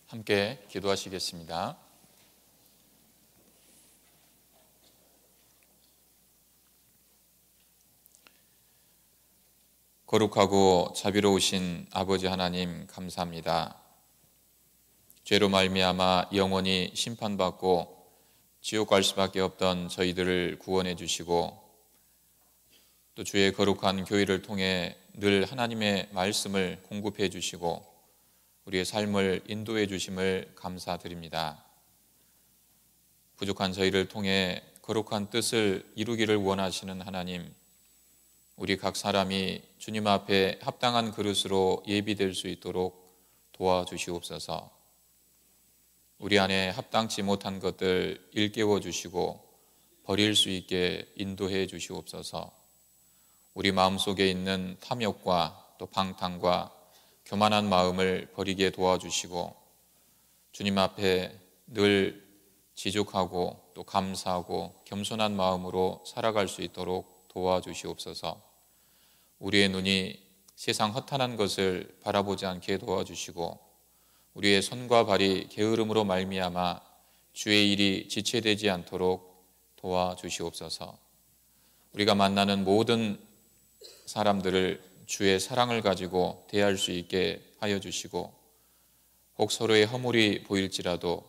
함께 기도하시겠습니다. 거룩하고 자비로우신 아버지 하나님 감사합니다. 죄로 말미암아 영원히 심판받고 지옥 갈 수밖에 없던 저희들을 구원해 주시고 또 주의 거룩한 교회를 통해 늘 하나님의 말씀을 공급해 주시고 우리의 삶을 인도해 주심을 감사드립니다. 부족한 저희를 통해 거룩한 뜻을 이루기를 원하시는 하나님, 우리 각 사람이 주님 앞에 합당한 그릇으로 예비될 수 있도록 도와주시옵소서. 우리 안에 합당치 못한 것들 일깨워 주시고 버릴 수 있게 인도해 주시옵소서. 우리 마음속에 있는 탐욕과 또 방탕과 교만한 마음을 버리게 도와주시고 주님 앞에 늘 지족하고 또 감사하고 겸손한 마음으로 살아갈 수 있도록 도와주시옵소서. 우리의 눈이 세상 허탄한 것을 바라보지 않게 도와주시고 우리의 손과 발이 게으름으로 말미암아 주의 일이 지체되지 않도록 도와주시옵소서. 우리가 만나는 모든 사람들을 주의 사랑을 가지고 대할 수 있게 하여 주시고 혹 서로의 허물이 보일지라도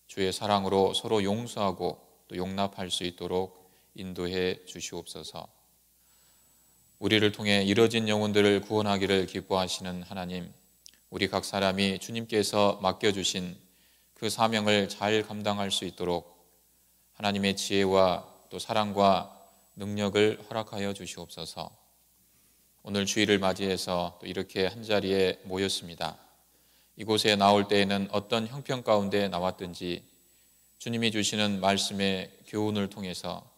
주의 사랑으로 서로 용서하고 또 용납할 수 있도록 인도해 주시옵소서. 우리를 통해 이뤄진 영혼들을 구원하기를 기뻐하시는 하나님, 우리 각 사람이 주님께서 맡겨주신 그 사명을 잘 감당할 수 있도록 하나님의 지혜와 또 사랑과 능력을 허락하여 주시옵소서. 오늘 주일을 맞이해서 또 이렇게 한자리에 모였습니다. 이곳에 나올 때에는 어떤 형편 가운데 나왔든지 주님이 주시는 말씀의 교훈을 통해서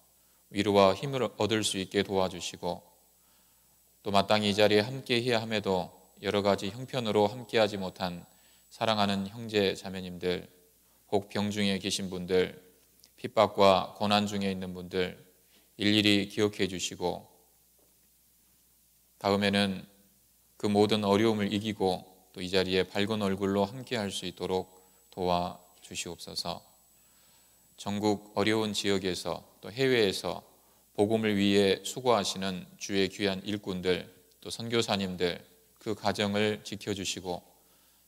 위로와 힘을 얻을 수 있게 도와주시고 또 마땅히 이 자리에 함께해야 함에도 여러 가지 형편으로 함께하지 못한 사랑하는 형제 자매님들, 혹 병중에 계신 분들, 핍박과 고난 중에 있는 분들 일일이 기억해 주시고 다음에는 그 모든 어려움을 이기고 또 이 자리에 밝은 얼굴로 함께할 수 있도록 도와주시옵소서. 전국 어려운 지역에서 또 해외에서 복음을 위해 수고하시는 주의 귀한 일꾼들 또 선교사님들 그 가정을 지켜주시고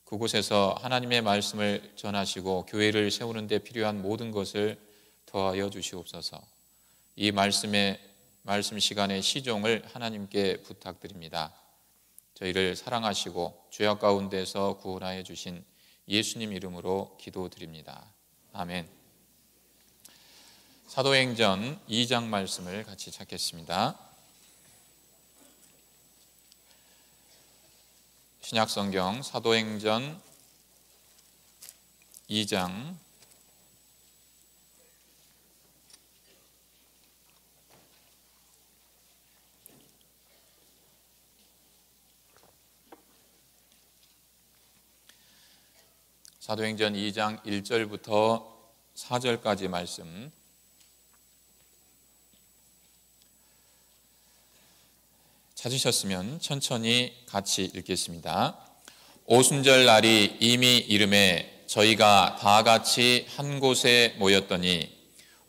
그곳에서 하나님의 말씀을 전하시고 교회를 세우는 데 필요한 모든 것을 더하여 주시옵소서. 이 말씀 시간의 시종을 하나님께 부탁드립니다. 저희를 사랑하시고 죄악 가운데서 구원하여 주신 예수님 이름으로 기도드립니다. 아멘. 사도행전 2장 말씀을 같이 찾겠습니다. 신약성경 사도행전 2장 1절부터 4절까지 말씀 찾으셨으면 천천히 같이 읽겠습니다. 오순절 날이 이미 이름에 저희가 다 같이 한 곳에 모였더니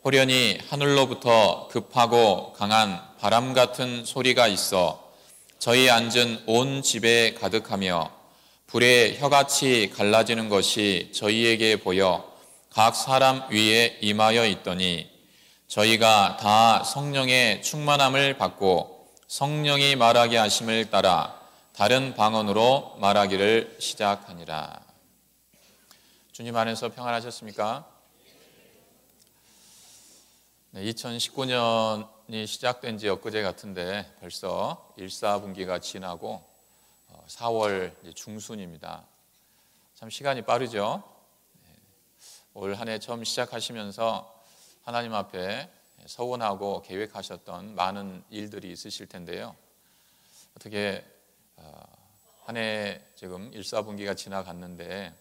호련히 하늘로부터 급하고 강한 바람 같은 소리가 있어 저희 앉은 온 집에 가득하며 불에 혀같이 갈라지는 것이 저희에게 보여 각 사람 위에 임하여 있더니 저희가 다 성령의 충만함을 받고 성령이 말하게 하심을 따라 다른 방언으로 말하기를 시작하니라. 주님 안에서 평안하셨습니까? 2019년이 시작된 지 엊그제 같은데 벌써 1사분기가 지나고 4월 중순입니다. 참 시간이 빠르죠? 올 한 해 처음 시작하시면서 하나님 앞에 서원하고 계획하셨던 많은 일들이 있으실 텐데요. 어떻게 한 해 지금 1사분기가 지나갔는데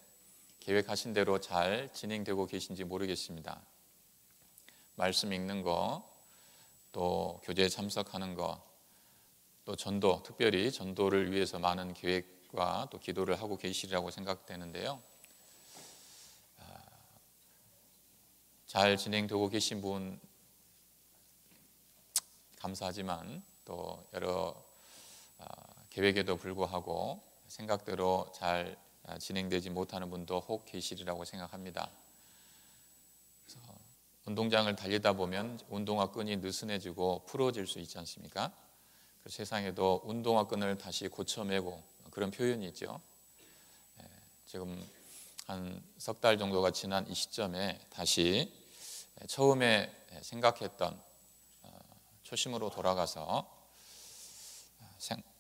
계획하신 대로 잘 진행되고 계신지 모르겠습니다. 말씀 읽는 거, 또 교제에 참석하는 거, 또 전도, 특별히 전도를 위해서 많은 계획과 또 기도를 하고 계시리라고 생각되는데요. 잘 진행되고 계신 분 감사하지만 또 여러 계획에도 불구하고 생각대로 잘 진행되지 못하는 분도 혹 계시리라고 생각합니다. 그래서 운동장을 달리다 보면 운동화 끈이 느슨해지고 풀어질 수 있지 않습니까? 그 세상에도 운동화 끈을 다시 고쳐매고 그런 표현이 있죠. 지금 한 석 달 정도가 지난 이 시점에 다시 처음에 생각했던 초심으로 돌아가서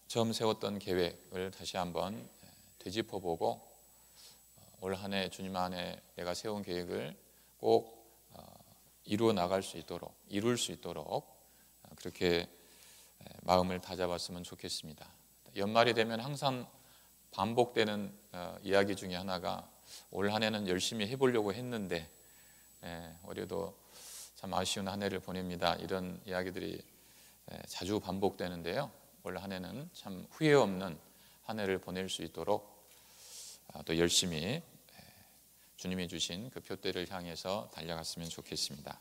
처음 세웠던 계획을 다시 한번 되짚어보고 올 한 해 주님 안에 내가 세운 계획을 꼭 이룰 수 있도록 그렇게 마음을 다잡았으면 좋겠습니다. 연말이 되면 항상 반복되는 이야기 중에 하나가 올 한 해는 열심히 해보려고 했는데 올해도 참 아쉬운 한 해를 보냅니다. 이런 이야기들이 자주 반복되는데요. 올 한 해는 참 후회 없는 한 해를 보낼 수 있도록 또 열심히 주님이 주신 그 표대를 향해서 달려갔으면 좋겠습니다.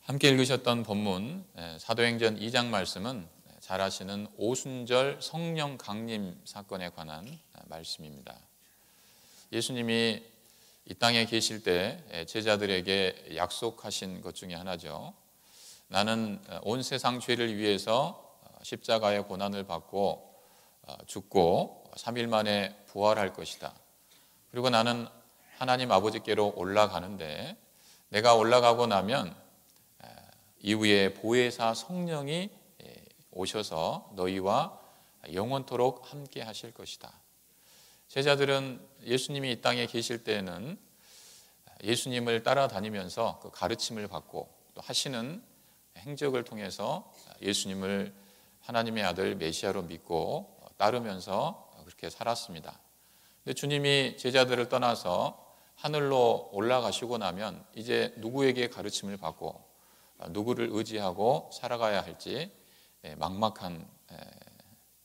함께 읽으셨던 본문 사도행전 2장 말씀은 잘 아시는 오순절 성령 강림 사건에 관한 말씀입니다. 예수님이 이 땅에 계실 때 제자들에게 약속하신 것 중에 하나죠. 나는 온 세상 죄를 위해서 십자가의 고난을 받고 죽고 3일 만에 부활할 것이다. 그리고 나는 하나님 아버지께로 올라가는데 내가 올라가고 나면 이후에 보혜사 성령이 오셔서 너희와 영원토록 함께 하실 것이다. 제자들은 예수님이 이 땅에 계실 때에는 예수님을 따라다니면서 그 가르침을 받고 또 하시는 행적을 통해서 예수님을 하나님의 아들 메시아로 믿고 따르면서 그렇게 살았습니다. 근데 주님이 제자들을 떠나서 하늘로 올라가시고 나면 이제 누구에게 가르침을 받고 누구를 의지하고 살아가야 할지 막막한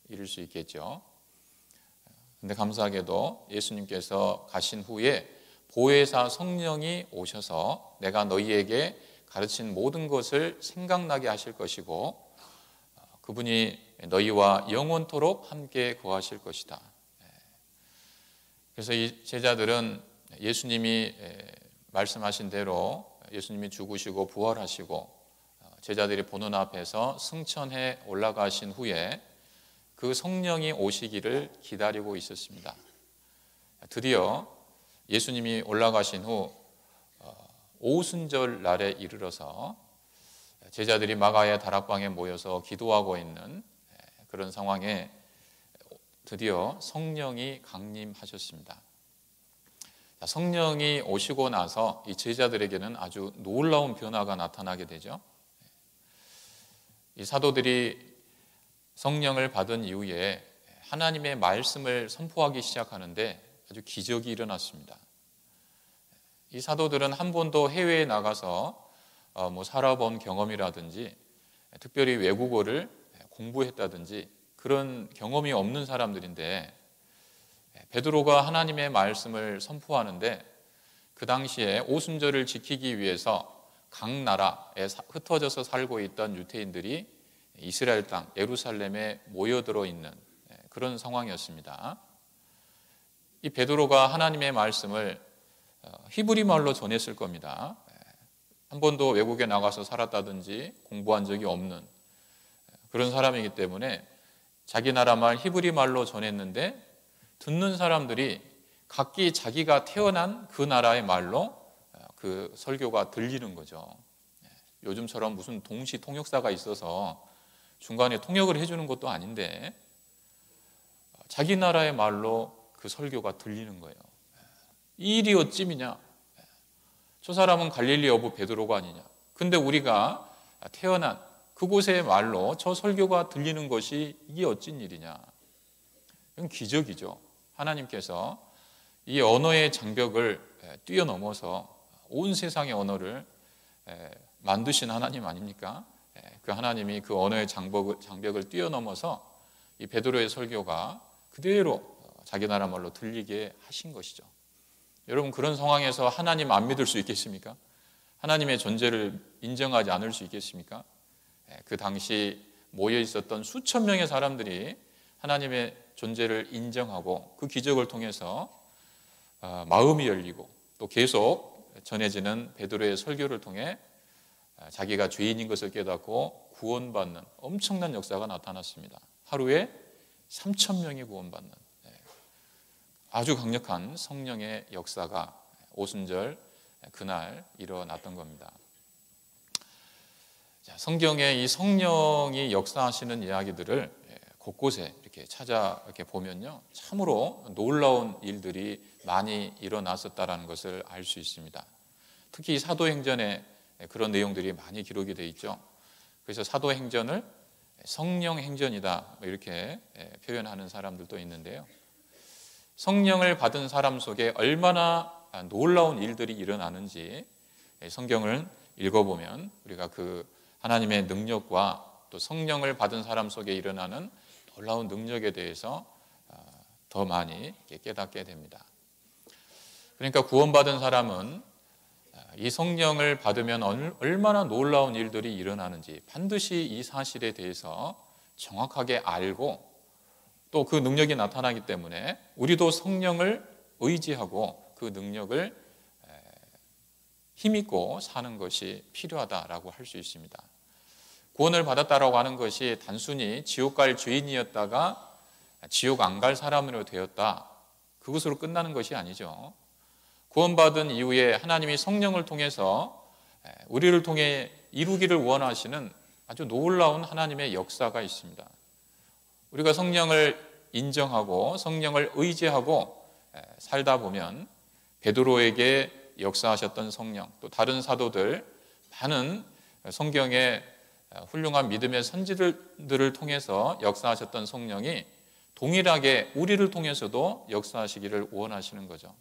일일 수 있겠죠. 근데 감사하게도 예수님께서 가신 후에 보혜사 성령이 오셔서 내가 너희에게 가르친 모든 것을 생각나게 하실 것이고 그분이 너희와 영원토록 함께 거하실 것이다. 그래서 이 제자들은 예수님이 말씀하신 대로 예수님이 죽으시고 부활하시고 제자들이 보는 앞에서 승천해 올라가신 후에 그 성령이 오시기를 기다리고 있었습니다. 드디어 예수님이 올라가신 후 오순절 날에 이르러서 제자들이 마가의 다락방에 모여서 기도하고 있는 그런 상황에 드디어 성령이 강림하셨습니다. 성령이 오시고 나서 이 제자들에게는 아주 놀라운 변화가 나타나게 되죠. 이 사도들이 성령을 받은 이후에 하나님의 말씀을 선포하기 시작하는데 아주 기적이 일어났습니다. 이 사도들은 한 번도 해외에 나가서 살아본 경험이라든지 특별히 외국어를 공부했다든지 그런 경험이 없는 사람들인데 베드로가 하나님의 말씀을 선포하는데 그 당시에 오순절을 지키기 위해서 각 나라에 흩어져서 살고 있던 유대인들이 이스라엘 땅 예루살렘에 모여들어 있는 그런 상황이었습니다. 이 베드로가 하나님의 말씀을 히브리 말로 전했을 겁니다. 한 번도 외국에 나가서 살았다든지 공부한 적이 없는 그런 사람이기 때문에 자기 나라 말 히브리 말로 전했는데 듣는 사람들이 각기 자기가 태어난 그 나라의 말로 그 설교가 들리는 거죠. 요즘처럼 무슨 동시 통역사가 있어서 중간에 통역을 해주는 것도 아닌데 자기 나라의 말로 그 설교가 들리는 거예요. 이 일이 어찌미냐? 저 사람은 갈릴리 어부 베드로가 아니냐? 근데 우리가 태어난 그곳의 말로 저 설교가 들리는 것이 이게 어찐 일이냐? 이건 기적이죠. 하나님께서 이 언어의 장벽을 뛰어넘어서 온 세상의 언어를 만드신 하나님 아닙니까? 그 하나님이 그 언어의 장벽을 뛰어넘어서 이 베드로의 설교가 그대로 자기 나라 말로 들리게 하신 것이죠. 여러분, 그런 상황에서 하나님 안 믿을 수 있겠습니까? 하나님의 존재를 인정하지 않을 수 있겠습니까? 그 당시 모여 있었던 수천 명의 사람들이 하나님의 존재를 인정하고 그 기적을 통해서 마음이 열리고 또 계속 전해지는 베드로의 설교를 통해 자기가 죄인인 것을 깨닫고 구원받는 엄청난 역사가 나타났습니다. 하루에 3천 명이 구원받는 아주 강력한 성령의 역사가 오순절 그날 일어났던 겁니다. 자, 성경에 이 성령이 역사하시는 이야기들을 곳곳에 이렇게 찾아 이렇게 보면요, 참으로 놀라운 일들이 많이 일어났었다라는 것을 알 수 있습니다. 특히 사도행전에 그런 내용들이 많이 기록이 되어 있죠. 그래서 사도행전을 성령행전이다 이렇게 표현하는 사람들도 있는데요. 성령을 받은 사람 속에 얼마나 놀라운 일들이 일어나는지 성경을 읽어보면 우리가 그 하나님의 능력과 또 성령을 받은 사람 속에 일어나는 놀라운 능력에 대해서 더 많이 깨닫게 됩니다. 그러니까 구원받은 사람은 이 성령을 받으면 얼마나 놀라운 일들이 일어나는지 반드시 이 사실에 대해서 정확하게 알고 또 그 능력이 나타나기 때문에 우리도 성령을 의지하고 그 능력을 힘있고 사는 것이 필요하다라고 할 수 있습니다. 구원을 받았다라고 하는 것이 단순히 지옥 갈 죄인이었다가 지옥 안 갈 사람으로 되었다, 그것으로 끝나는 것이 아니죠. 구원받은 이후에 하나님이 성령을 통해서 우리를 통해 이루기를 원하시는 아주 놀라운 하나님의 역사가 있습니다. 우리가 성령을 인정하고 성령을 의지하고 살다 보면 베드로에게 역사하셨던 성령, 또 다른 사도들, 많은 성경의 훌륭한 믿음의 선지들을 통해서 역사하셨던 성령이 동일하게 우리를 통해서도 역사하시기를 원하시는 거죠.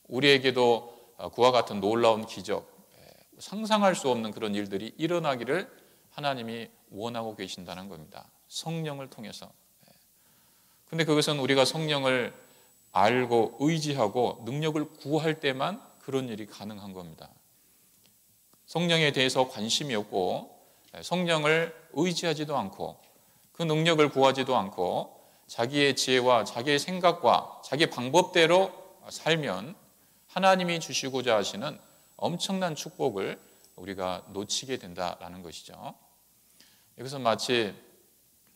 우리에게도 그와 같은 놀라운 기적, 상상할 수 없는 그런 일들이 일어나기를 하나님이 원하고 계신다는 겁니다. 성령을 통해서. 근데 그것은 우리가 성령을 알고 의지하고 능력을 구할 때만 그런 일이 가능한 겁니다. 성령에 대해서 관심이 없고 성령을 의지하지도 않고 그 능력을 구하지도 않고 자기의 지혜와 자기의 생각과 자기 방법대로 살면 하나님이 주시고자 하시는 엄청난 축복을 우리가 놓치게 된다라는 것이죠. 여기서 마치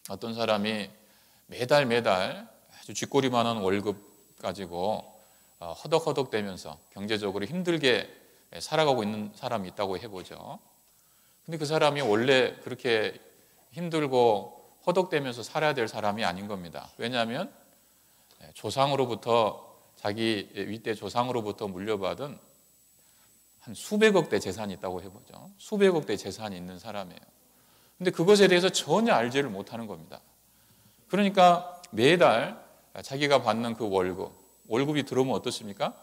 어떤 사람이 매달 아주 쥐꼬리만한 월급 가지고 허덕허덕대면서 경제적으로 힘들게 살아가고 있는 사람이 있다고 해보죠. 근데 그 사람이 원래 그렇게 힘들고 허덕대면서 살아야 될 사람이 아닌 겁니다. 왜냐하면 조상으로부터, 자기 윗대 조상으로부터 물려받은 한 수백억 대 재산이 있다고 해보죠. 수백억 대 재산이 있는 사람이에요. 근데 그것에 대해서 전혀 알지를 못하는 겁니다. 그러니까 매달 자기가 받는 그 월급이 들어오면 어떻습니까?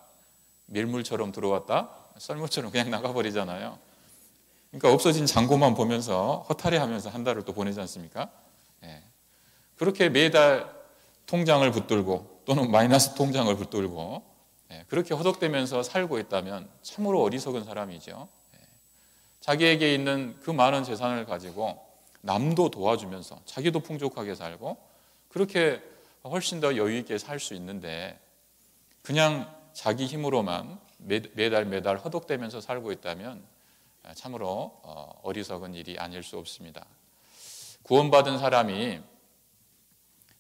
밀물처럼 들어왔다 썰물처럼 그냥 나가버리잖아요. 그러니까 없어진 잔고만 보면서 허탈해하면서 한 달을 또 보내지 않습니까? 그렇게 매달 통장을 붙들고 또는 마이너스 통장을 붙들고 그렇게 허덕대면서 살고 있다면 참으로 어리석은 사람이죠. 자기에게 있는 그 많은 재산을 가지고 남도 도와주면서 자기도 풍족하게 살고 그렇게 훨씬 더 여유 있게 살 수 있는데 그냥 자기 힘으로만 매달 허덕대면서 살고 있다면 참으로 어리석은 일이 아닐 수 없습니다. 구원받은 사람이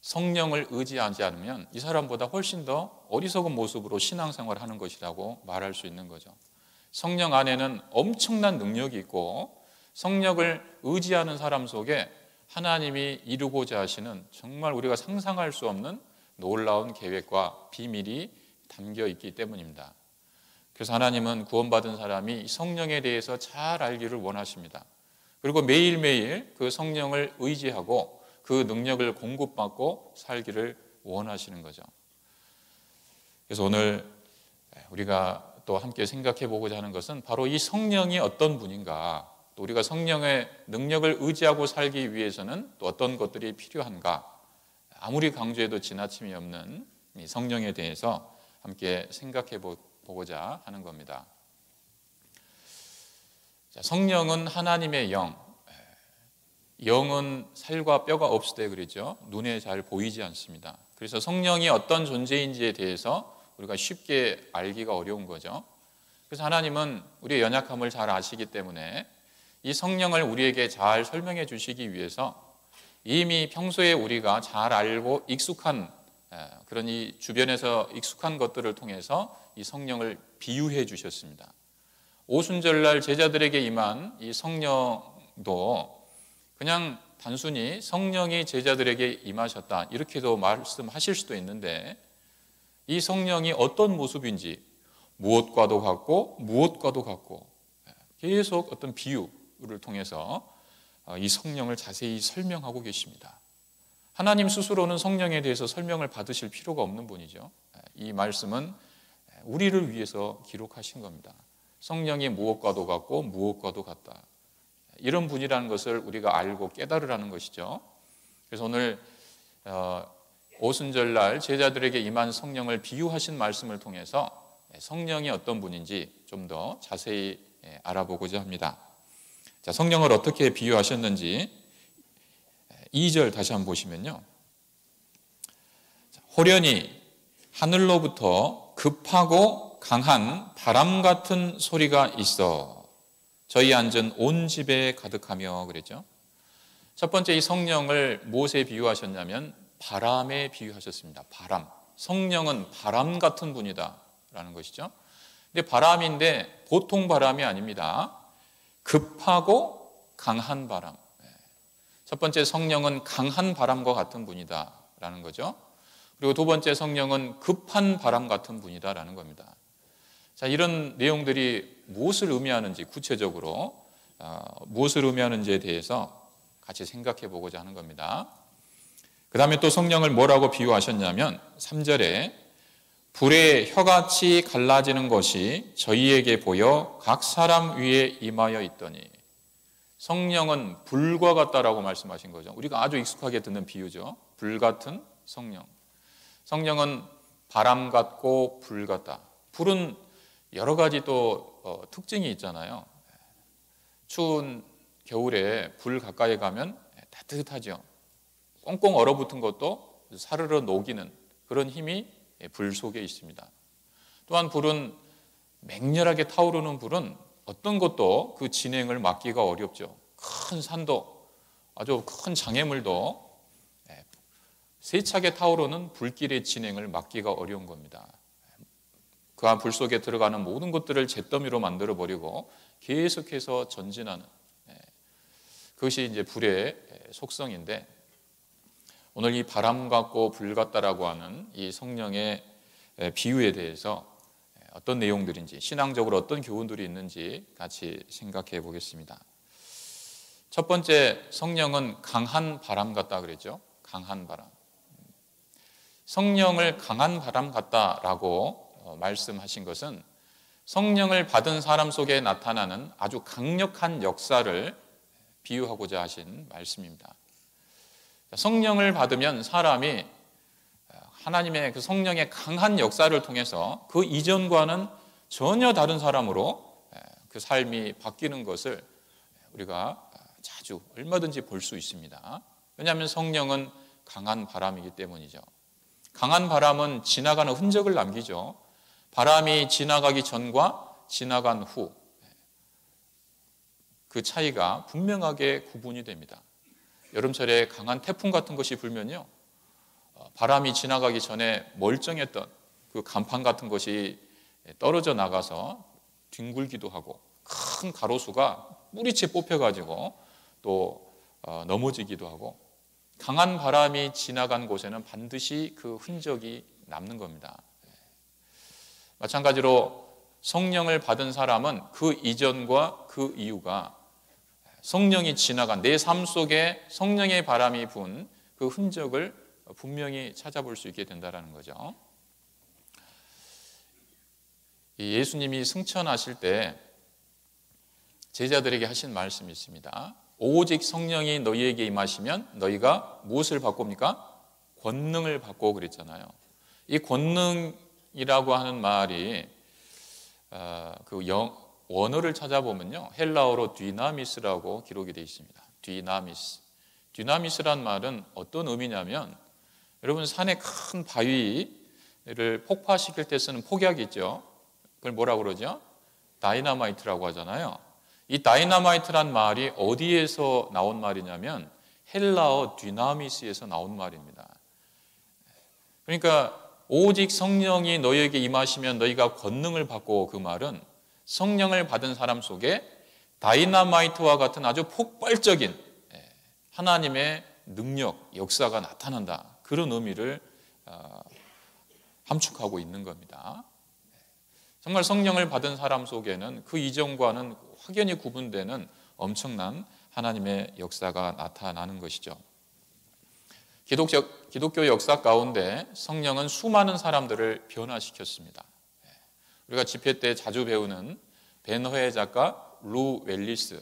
성령을 의지하지 않으면 이 사람보다 훨씬 더 어리석은 모습으로 신앙생활을 하는 것이라고 말할 수 있는 거죠. 성령 안에는 엄청난 능력이 있고 성령을 의지하는 사람 속에 하나님이 이루고자 하시는 정말 우리가 상상할 수 없는 놀라운 계획과 비밀이 담겨 있기 때문입니다. 그래서 하나님은 구원받은 사람이 성령에 대해서 잘 알기를 원하십니다. 그리고 매일매일 그 성령을 의지하고 그 능력을 공급받고 살기를 원하시는 거죠. 그래서 오늘 우리가 또 함께 생각해 보고자 하는 것은 바로 이 성령이 어떤 분인가, 또 우리가 성령의 능력을 의지하고 살기 위해서는 또 어떤 것들이 필요한가, 아무리 강조해도 지나침이 없는 이 성령에 대해서 함께 생각해 보고자 하는 겁니다. 자, 성령은 하나님의 영, 영은 살과 뼈가 없을 때 그러죠. 눈에 잘 보이지 않습니다. 그래서 성령이 어떤 존재인지에 대해서 우리가 쉽게 알기가 어려운 거죠. 그래서 하나님은 우리의 연약함을 잘 아시기 때문에 이 성령을 우리에게 잘 설명해 주시기 위해서 이미 평소에 우리가 잘 알고 익숙한 그런 이 주변에서 익숙한 것들을 통해서 이 성령을 비유해 주셨습니다. 오순절날 제자들에게 임한 이 성령도 그냥 단순히 성령이 제자들에게 임하셨다 이렇게도 말씀하실 수도 있는데 이 성령이 어떤 모습인지 무엇과도 같고 무엇과도 같고 계속 어떤 비유를 통해서 이 성령을 자세히 설명하고 계십니다. 하나님 스스로는 성령에 대해서 설명을 받으실 필요가 없는 분이죠. 이 말씀은 우리를 위해서 기록하신 겁니다. 성령이 무엇과도 같고 무엇과도 같다. 이런 분이라는 것을 우리가 알고 깨달으라는 것이죠. 그래서 오늘 오순절날 제자들에게 임한 성령을 비유하신 말씀을 통해서 성령이 어떤 분인지 좀 더 자세히 알아보고자 합니다. 자, 성령을 어떻게 비유하셨는지 2절 다시 한번 보시면요. 호련히 하늘로부터 급하고 강한 바람 같은 소리가 있어 저희 앉은 온 집에 가득하며 그랬죠. 첫 번째 이 성령을 무엇에 비유하셨냐면 바람에 비유하셨습니다. 바람. 성령은 바람 같은 분이다 라는 것이죠. 근데 바람인데 보통 바람이 아닙니다. 급하고 강한 바람. 첫 번째 성령은 강한 바람과 같은 분이다 라는 거죠. 그리고 두 번째 성령은 급한 바람 같은 분이다 라는 겁니다. 자, 이런 내용들이 무엇을 의미하는지 구체적으로 무엇을 의미하는지에 대해서 같이 생각해 보고자 하는 겁니다. 그 다음에 또 성령을 뭐라고 비유하셨냐면 3절에 불의 혀같이 갈라지는 것이 저희에게 보여 각 사람 위에 임하여 있더니 성령은 불과 같다라고 말씀하신 거죠. 우리가 아주 익숙하게 듣는 비유죠. 불 같은 성령. 성령은 바람 같고 불 같다. 불은 여러 가지 또 특징이 있잖아요. 추운 겨울에 불 가까이 가면 따뜻하죠. 꽁꽁 얼어붙은 것도 사르르 녹이는 그런 힘이 불 속에 있습니다. 또한 불은 맹렬하게 타오르는 불은 어떤 것도 그 진행을 막기가 어렵죠. 큰 산도 아주 큰 장애물도 세차게 타오르는 불길의 진행을 막기가 어려운 겁니다. 그 불 속에 들어가는 모든 것들을 잿더미로 만들어 버리고 계속해서 전진하는 그것이 이제 불의 속성인데 오늘 이 바람 같고 불 같다라고 하는 이 성령의 비유에 대해서 어떤 내용들인지 신앙적으로 어떤 교훈들이 있는지 같이 생각해 보겠습니다. 첫 번째 성령은 강한 바람 같다 그랬죠. 강한 바람. 성령을 강한 바람 같다라고 말씀하신 것은 성령을 받은 사람 속에 나타나는 아주 강력한 역사를 비유하고자 하신 말씀입니다. 성령을 받으면 사람이 하나님의 그 성령의 강한 역사를 통해서 그 이전과는 전혀 다른 사람으로 그 삶이 바뀌는 것을 우리가 자주 얼마든지 볼 수 있습니다. 왜냐하면 성령은 강한 바람이기 때문이죠. 강한 바람은 지나가는 흔적을 남기죠. 바람이 지나가기 전과 지나간 후 그 차이가 분명하게 구분이 됩니다. 여름철에 강한 태풍 같은 것이 불면요, 바람이 지나가기 전에 멀쩡했던 그 간판 같은 것이 떨어져 나가서 뒹굴기도 하고 큰 가로수가 뿌리채 뽑혀가지고 또 넘어지기도 하고 강한 바람이 지나간 곳에는 반드시 그 흔적이 남는 겁니다. 마찬가지로 성령을 받은 사람은 그 이전과 그 이후가 성령이 지나간 내 삶 속에 성령의 바람이 분 그 흔적을 분명히 찾아볼 수 있게 된다는 거죠. 예수님이 승천하실 때 제자들에게 하신 말씀이 있습니다. 오직 성령이 너희에게 임하시면 너희가 무엇을 받고 옵니까? 권능을 받고 그랬잖아요. 이 권능이라고 하는 말이 원어를 찾아보면요, 헬라어로 디나미스라고 기록이 되어 있습니다. 디나미스란 말은 어떤 의미냐면, 여러분 산에 큰 바위를 폭파시킬 때 쓰는 폭약이 있죠. 그걸 뭐라고 그러죠? 다이너마이트라고 하잖아요. 이 다이너마이트란 말이 어디에서 나온 말이냐면 헬라어 디나미스에서 나온 말입니다. 그러니까 오직 성령이 너희에게 임하시면 너희가 권능을 받고, 그 말은 성령을 받은 사람 속에 다이너마이트와 같은 아주 폭발적인 하나님의 능력, 역사가 나타난다. 그런 의미를 함축하고 있는 겁니다. 정말 성령을 받은 사람 속에는 그 이전과는 확연히 구분되는 엄청난 하나님의 역사가 나타나는 것이죠. 기독교 역사 가운데 성령은 수많은 사람들을 변화시켰습니다. 우리가 집회 때 자주 배우는 벤허의 작가 루 웰리스,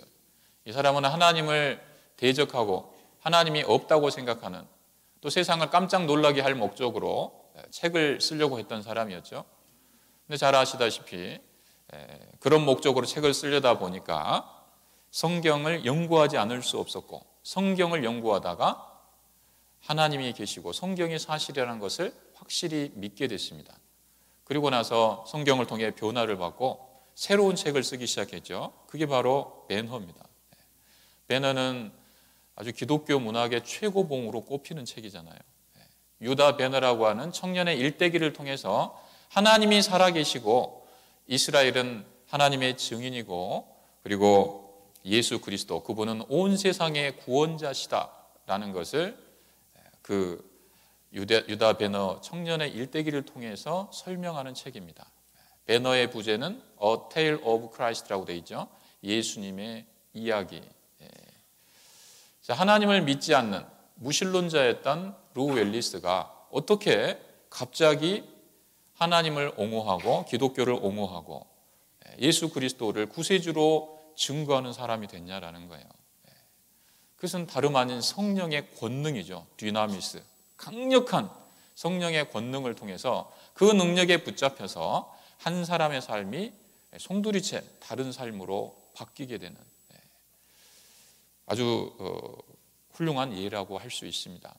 이 사람은 하나님을 대적하고 하나님이 없다고 생각하는, 또 세상을 깜짝 놀라게 할 목적으로 책을 쓰려고 했던 사람이었죠. 근데 잘 아시다시피 그런 목적으로 책을 쓰려다 보니까 성경을 연구하지 않을 수 없었고, 성경을 연구하다가 하나님이 계시고 성경이 사실이라는 것을 확실히 믿게 됐습니다. 그리고 나서 성경을 통해 변화를 받고 새로운 책을 쓰기 시작했죠. 그게 바로 벤허입니다. 벤허는 아주 기독교 문학의 최고봉으로 꼽히는 책이잖아요. 유다 벤허라고 하는 청년의 일대기를 통해서 하나님이 살아계시고 이스라엘은 하나님의 증인이고, 그리고 예수 그리스도, 그분은 온 세상의 구원자시다라는 것을 그 유다 벤허 청년의 일대기를 통해서 설명하는 책입니다. 벤허의 부제는 A Tale of Christ라고 되어 있죠. 예수님의 이야기. 하나님을 믿지 않는 무신론자였던 루 웰리스가 어떻게 갑자기 하나님을 옹호하고 기독교를 옹호하고 예수 그리스도를 구세주로 증거하는 사람이 됐냐라는 거예요. 그것은 다름 아닌 성령의 권능이죠. 디나미스, 강력한 성령의 권능을 통해서 그 능력에 붙잡혀서 한 사람의 삶이 송두리째 다른 삶으로 바뀌게 되는 아주 훌륭한 예라고 할 수 있습니다.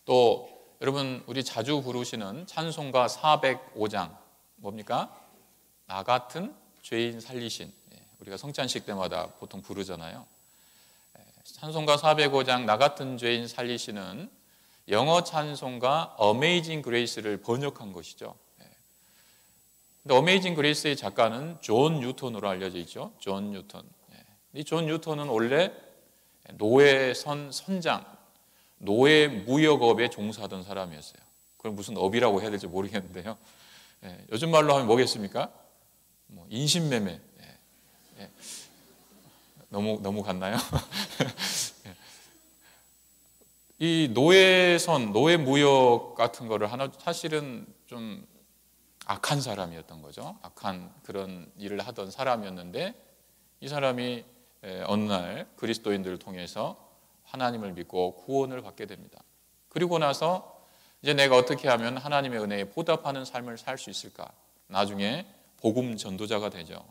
또 여러분, 우리 자주 부르시는 찬송가 405장 뭡니까? 나 같은 죄인 살리신, 우리가 성찬식 때마다 보통 부르잖아요. 찬송가 405장 나 같은 죄인 살리시는 영어 찬송가 Amazing Grace를 번역한 것이죠. 근데 Amazing Grace의 작가는 존 뉴턴으로 알려져 있죠. 존 뉴턴. 이 존 뉴턴은 원래 노예선 선장, 노예 무역업에 종사하던 사람이었어요. 그걸 무슨 업이라고 해야 될지 모르겠는데요. 요즘 말로 하면 뭐겠습니까? 인신매매. 너무 갔나요? 이 노예선, 노예 무역 같은 거를 사실은 좀 악한 사람이었던 거죠. 악한 그런 일을 하던 사람이었는데, 이 사람이 어느 날 그리스도인들을 통해서 하나님을 믿고 구원을 받게 됩니다. 그리고 나서 이제 내가 어떻게 하면 하나님의 은혜에 보답하는 삶을 살 수 있을까? 나중에 복음 전도자가 되죠.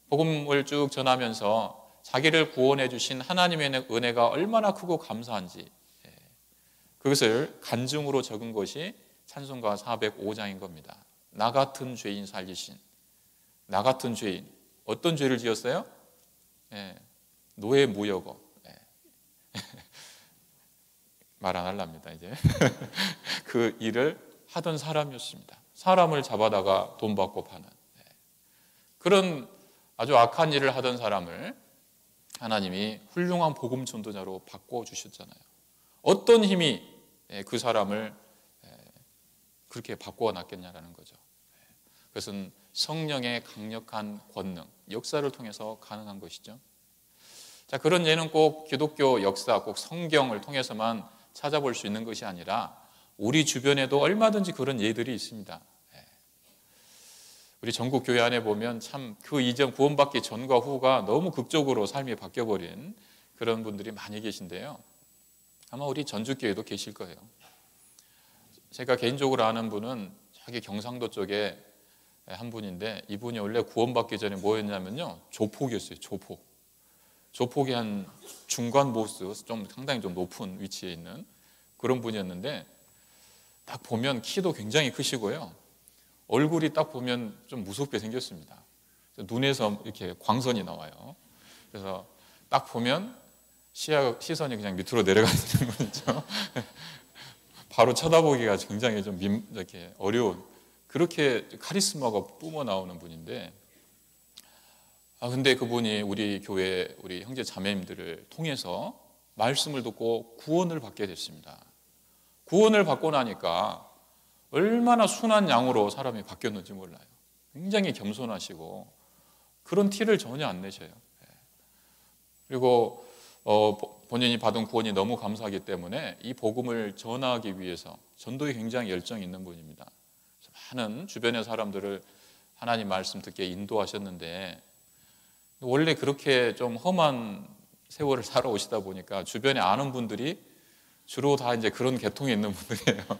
복음을 쭉 전하면서 자기를 구원해 주신 하나님의 은혜가 얼마나 크고 감사한지, 그것을 간증으로 적은 것이 찬송가 405장인 겁니다. 나 같은 죄인 살리신, 나 같은 죄인, 어떤 죄를 지었어요? 노예 무역업. 말 안 하랍니다 이제. 그 일을 하던 사람이었습니다. 사람을 잡아다가 돈 받고 파는 그런 아주 악한 일을 하던 사람을 하나님이 훌륭한 복음 전도자로 바꿔주셨잖아요. 어떤 힘이 그 사람을 그렇게 바꾸어 놨겠냐라는 거죠. 그것은 성령의 강력한 권능, 역사를 통해서 가능한 것이죠. 자, 그런 예는 꼭 기독교 역사, 꼭 성경을 통해서만 찾아볼 수 있는 것이 아니라 우리 주변에도 얼마든지 그런 예들이 있습니다. 우리 전국 교회 안에 보면 참 그 이전 구원받기 전과 후가 너무 극적으로 삶이 바뀌어버린 그런 분들이 많이 계신데요. 아마 우리 전주교회도 계실 거예요. 제가 개인적으로 아는 분은 저기 경상도 쪽에 한 분인데, 이분이 원래 구원받기 전에 뭐였냐면요, 조폭이었어요. 조폭이 한 중간 보스, 좀 상당히 좀 높은 위치에 있는 그런 분이었는데, 딱 보면 키도 굉장히 크시고요, 얼굴이 딱 보면 좀 무섭게 생겼습니다. 눈에서 이렇게 광선이 나와요. 그래서 딱 보면 시선이 그냥 밑으로 내려가는 분이죠. 바로 쳐다보기가 굉장히 좀 이렇게 어려운, 그렇게 카리스마가 뿜어 나오는 분인데, 근데 그분이 우리 교회 우리 형제 자매님들을 통해서 말씀을 듣고 구원을 받게 됐습니다. 구원을 받고 나니까 얼마나 순한 양으로 사람이 바뀌었는지 몰라요. 굉장히 겸손하시고 그런 티를 전혀 안 내셔요. 그리고 본인이 받은 구원이 너무 감사하기 때문에 이 복음을 전하기 위해서 전도에 굉장히 열정이 있는 분입니다. 많은 주변의 사람들을 하나님 말씀 듣게 인도하셨는데, 원래 그렇게 좀 험한 세월을 살아오시다 보니까 주변에 아는 분들이 주로 다 이제 그런 계통에 있는 분들이에요.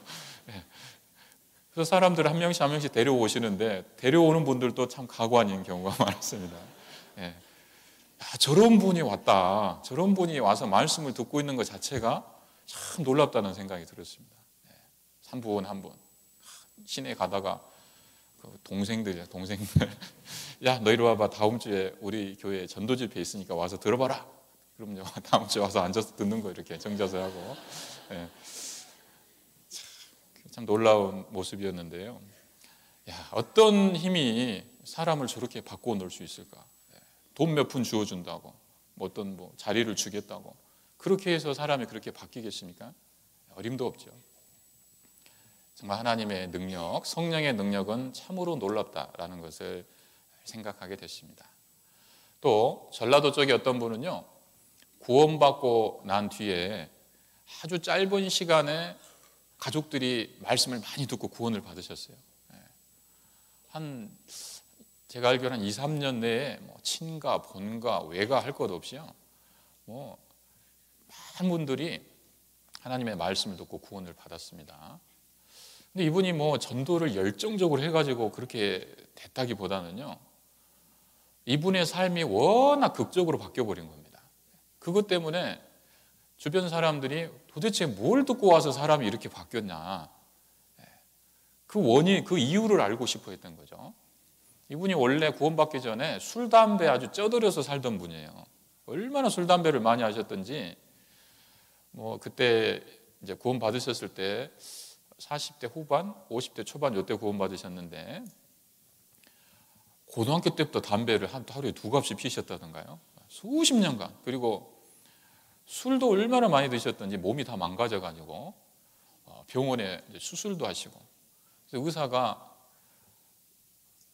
그래서 사람들을 한 명씩 데려오시는데, 데려오는 분들도 참 가관인 경우가 많았습니다. 저런 분이 왔다, 저런 분이 와서 말씀을 듣고 있는 것 자체가 참 놀랍다는 생각이 들었습니다. 한 분 한 분 시내 가다가 동생들 야, 너 이리 와봐, 다음 주에 우리 교회 전도 집회 있으니까 와서 들어봐라. 그럼요, 다음 주에 와서 앉아서 듣는 거 이렇게 정자세 하고. 참 놀라운 모습이었는데요. 어떤 힘이 사람을 저렇게 바꾸어 놓을 수 있을까? 돈 몇 푼 주어준다고, 어떤 자리를 주겠다고, 그렇게 해서 사람이 그렇게 바뀌겠습니까? 어림도 없죠. 정말 하나님의 능력, 성령의 능력은 참으로 놀랍다라는 것을 생각하게 됐습니다. 또 전라도 쪽에 어떤 분은요, 구원받고 난 뒤에 아주 짧은 시간에 가족들이 말씀을 많이 듣고 구원을 받으셨어요. 제가 알기로는 한 2, 3년 내에 친가, 본가, 외가 할 것 없이요, 많은 분들이 하나님의 말씀을 듣고 구원을 받았습니다. 근데 이분이 전도를 열정적으로 해가지고 그렇게 됐다기보다는요, 이분의 삶이 워낙 극적으로 바뀌어버린 겁니다. 그것 때문에 주변 사람들이 도대체 뭘 듣고 와서 사람이 이렇게 바뀌었냐, 그 원인, 그 이유를 알고 싶어 했던 거죠. 이분이 원래 구원받기 전에 술, 담배 아주 쪄들여서 살던 분이에요. 얼마나 술, 담배를 많이 하셨던지, 그때 이제 구원 받으셨을 때 40대 후반, 50대 초반 이때 구원 받으셨는데, 고등학교 때부터 담배를 하루에 2갑씩 피셨다던가요. 수십 년간. 그리고 술도 얼마나 많이 드셨던지 몸이 다 망가져가지고 병원에 수술도 하시고. 그래서 의사가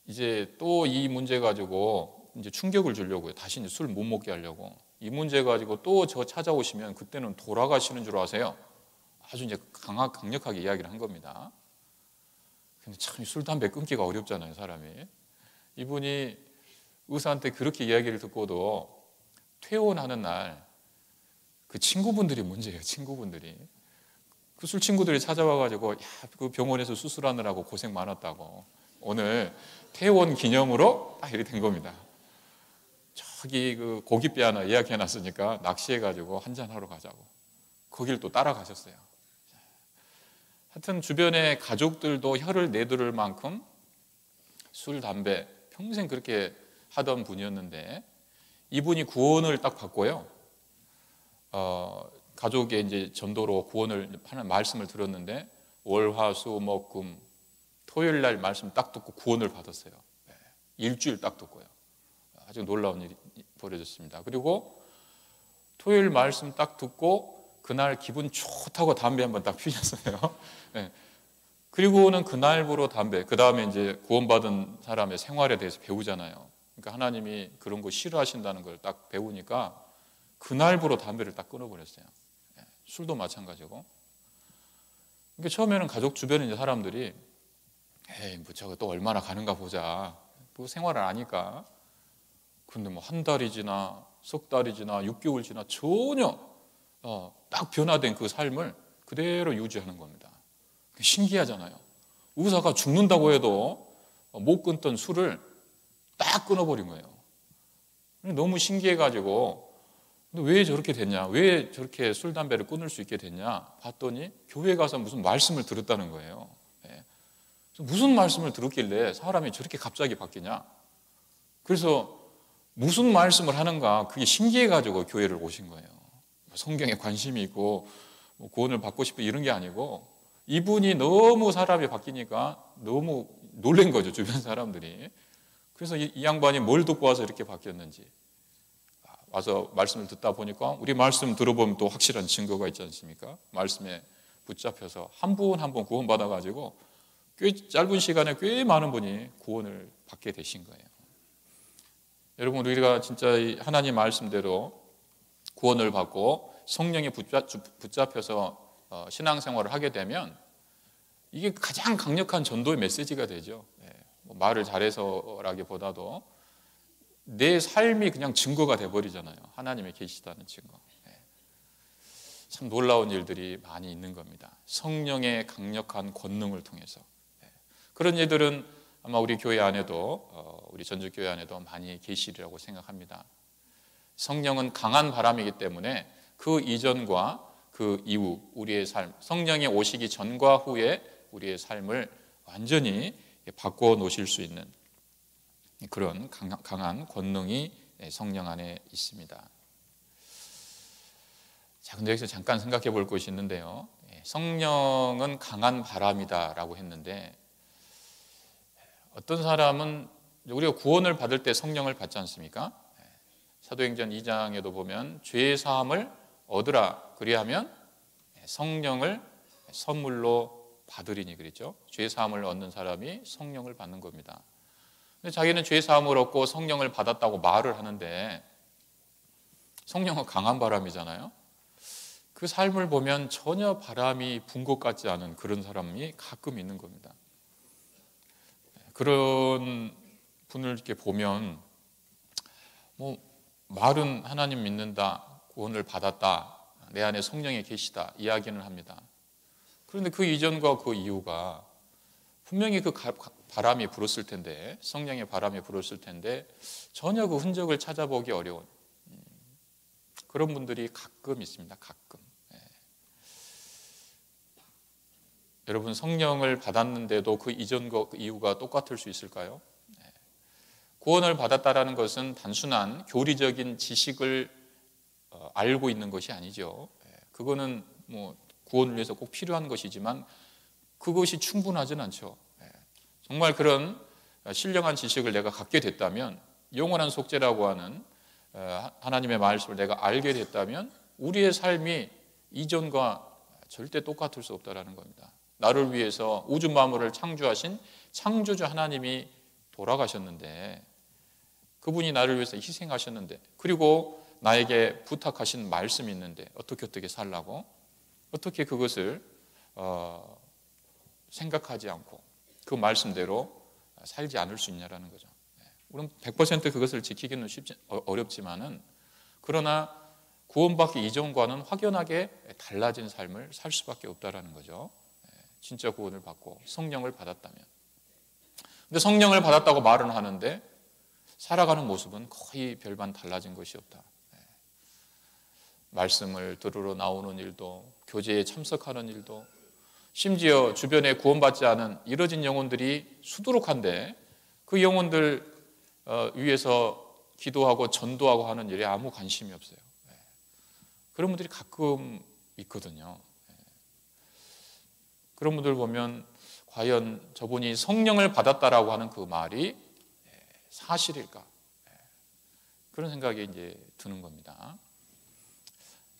이제 또 이 문제 가지고 이제 충격을 주려고요. 다시 이제 술 못 먹게 하려고. 이 문제 가지고 또 저 찾아오시면 그때는 돌아가시는 줄 아세요. 아주 이제 강력하게 이야기를 한 겁니다. 근데 참 술, 담배 끊기가 어렵잖아요, 사람이. 이분이 의사한테 그렇게 이야기를 듣고도 퇴원하는 날 그 친구분들이 문제예요, 친구분들이. 그 술 친구들이 찾아와가지고, 야, 그 병원에서 수술하느라고 고생 많았다고. 오늘 퇴원 기념으로 딱 이렇게 된 겁니다. 저기 그 고깃배 하나 예약해놨으니까 낚시해가지고 한잔하러 가자고. 거길 또 따라가셨어요. 하여튼 주변의 가족들도 혀를 내두를 만큼 술, 담배 평생 그렇게 하던 분이었는데, 이분이 구원을 딱 받고요, 가족의 이제 전도로 구원을 하는 말씀을 들었는데, 월, 화, 수, 목, 금 토요일 날 말씀 딱 듣고 구원을 받았어요. 일주일 딱 듣고요. 아주 놀라운 일이 벌어졌습니다. 그리고 토요일 말씀 딱 듣고 그날 기분 좋다고 담배 한번 딱 피셨어요. 그리고는 그날부로 담배, 그 다음에 이제 구원받은 사람의 생활에 대해서 배우잖아요. 그러니까 하나님이 그런 거 싫어하신다는 걸 딱 배우니까 그날부로 담배를 딱 끊어버렸어요. 술도 마찬가지고. 그러니까 처음에는 가족 주변에 이제 사람들이, 에이, 저거 또 얼마나 가는가 보자. 생활을 아니까. 근데 한 달이 지나, 석 달이 지나, 6개월 지나 전혀 딱 변화된 그 삶을 그대로 유지하는 겁니다. 신기하잖아요. 의사가 죽는다고 해도 못 끊던 술을 딱 끊어버린 거예요. 너무 신기해가지고 왜 저렇게 됐냐, 왜 저렇게 술, 담배를 끊을 수 있게 됐냐 봤더니 교회 가서 무슨 말씀을 들었다는 거예요. 무슨 말씀을 들었길래 사람이 저렇게 갑자기 바뀌냐. 그래서 무슨 말씀을 하는가 그게 신기해가지고 교회를 오신 거예요. 성경에 관심이 있고 구원을 받고 싶고 이런 게 아니고 이분이 너무 사람이 바뀌니까 너무 놀란 거죠, 주변 사람들이. 그래서 이 양반이 뭘 듣고 와서 이렇게 바뀌었는지 와서 말씀을 듣다 보니까 우리 말씀 들어보면 또 확실한 증거가 있지 않습니까? 말씀에 붙잡혀서 한 분 한 분 구원받아가지고 꽤 짧은 시간에 꽤 많은 분이 구원을 받게 되신 거예요. 여러분, 우리가 진짜 하나님 말씀대로 구원을 받고 성령에 붙잡혀서 신앙생활을 하게 되면 이게 가장 강력한 전도의 메시지가 되죠. 말을 잘해서라기보다도 내 삶이 그냥 증거가 돼버리잖아요. 하나님이 계시다는 증거. 참 놀라운 일들이 많이 있는 겁니다. 성령의 강력한 권능을 통해서. 그런 일들은 아마 우리 교회 안에도 우리 전주교회 안에도 많이 계시리라고 생각합니다. 성령은 강한 바람이기 때문에 그 이전과 그 이후 우리의 삶, 성령이 오시기 전과 후에 우리의 삶을 완전히 바꿔 놓으실 수 있는 그런 강한 권능이 성령 안에 있습니다. 자, 근데 여기서 잠깐 생각해 볼 것이 있는데요. 성령은 강한 바람이다라고 했는데 어떤 사람은 우리가 구원을 받을 때 성령을 받지 않습니까? 사도행전 2장에도 보면 죄의 사함을 얻으라 그리하면 성령을 선물로 받으리니 그랬죠. 죄의 사함을 얻는 사람이 성령을 받는 겁니다. 근데 자기는 죄의 사함을 얻고 성령을 받았다고 말을 하는데 성령은 강한 바람이잖아요. 그 삶을 보면 전혀 바람이 분 것 같지 않은 그런 사람이 가끔 있는 겁니다. 그런 분을 이렇게 보면 말은 하나님 믿는다, 구원을 받았다, 내 안에 성령이 계시다 이야기는 합니다. 그런데 그 이전과 그 이후가 분명히 그 바람이 불었을 텐데, 성령의 바람이 불었을 텐데 전혀 그 흔적을 찾아보기 어려운 그런 분들이 가끔 있습니다. 가끔. 여러분, 성령을 받았는데도 그 이전과 그 이후가 똑같을 수 있을까요? 구원을 받았다라는 것은 단순한 교리적인 지식을 알고 있는 것이 아니죠. 그거는 구원을 위해서 꼭 필요한 것이지만 그것이 충분하진 않죠. 정말 그런 신령한 지식을 내가 갖게 됐다면, 영원한 속죄라고 하는 하나님의 말씀을 내가 알게 됐다면 우리의 삶이 이전과 절대 똑같을 수 없다라는 겁니다. 나를 위해서 우주 만물을 창조하신 창조주 하나님이 돌아가셨는데, 그분이 나를 위해서 희생하셨는데, 그리고 나에게 부탁하신 말씀이 있는데 어떻게 살라고, 어떻게 그것을 생각하지 않고 그 말씀대로 살지 않을 수 있냐라는 거죠. 물론 100% 그것을 지키기는 어렵지만은, 그러나 구원받기 이전과는 확연하게 달라진 삶을 살 수밖에 없다라는 거죠. 진짜 구원을 받고 성령을 받았다면. 근데 성령을 받았다고 말은 하는데 살아가는 모습은 거의 별반 달라진 것이 없다. 말씀을 들으러 나오는 일도, 교제에 참석하는 일도, 심지어 주변에 구원받지 않은 이뤄진 영혼들이 수두룩한데 그 영혼들 위해서 기도하고 전도하고 하는 일에 아무 관심이 없어요. 그런 분들이 가끔 있거든요. 그런 분들 보면 과연 저분이 성령을 받았다라고 하는 그 말이 사실일까? 그런 생각이 이제 드는 겁니다.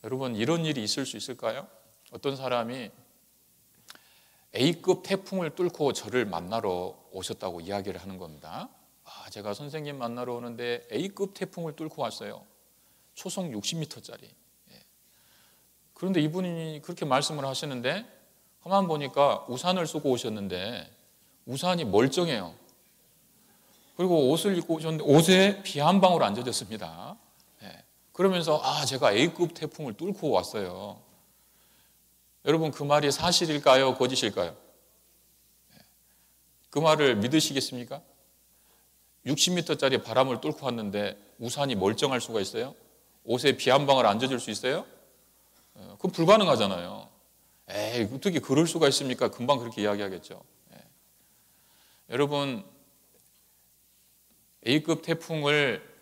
여러분, 이런 일이 있을 수 있을까요? 어떤 사람이 A급 태풍을 뚫고 저를 만나러 오셨다고 이야기를 하는 겁니다. 제가 선생님 만나러 오는데 A급 태풍을 뚫고 왔어요. 초속 60m짜리. 그런데 이분이 그렇게 말씀을 하시는데 가만 보니까 우산을 쓰고 오셨는데 우산이 멀쩡해요. 그리고 옷을 입고 오셨는데 옷에 비 한 방울 안 젖었습니다. 그러면서 제가 A급 태풍을 뚫고 왔어요. 여러분, 그 말이 사실일까요? 거짓일까요? 그 말을 믿으시겠습니까? 60m짜리 바람을 뚫고 왔는데 우산이 멀쩡할 수가 있어요? 옷에 비 한 방울 안 젖을 수 있어요? 그건 불가능하잖아요. 에이, 어떻게 그럴 수가 있습니까? 금방 그렇게 이야기하겠죠. 여러분, A급 태풍을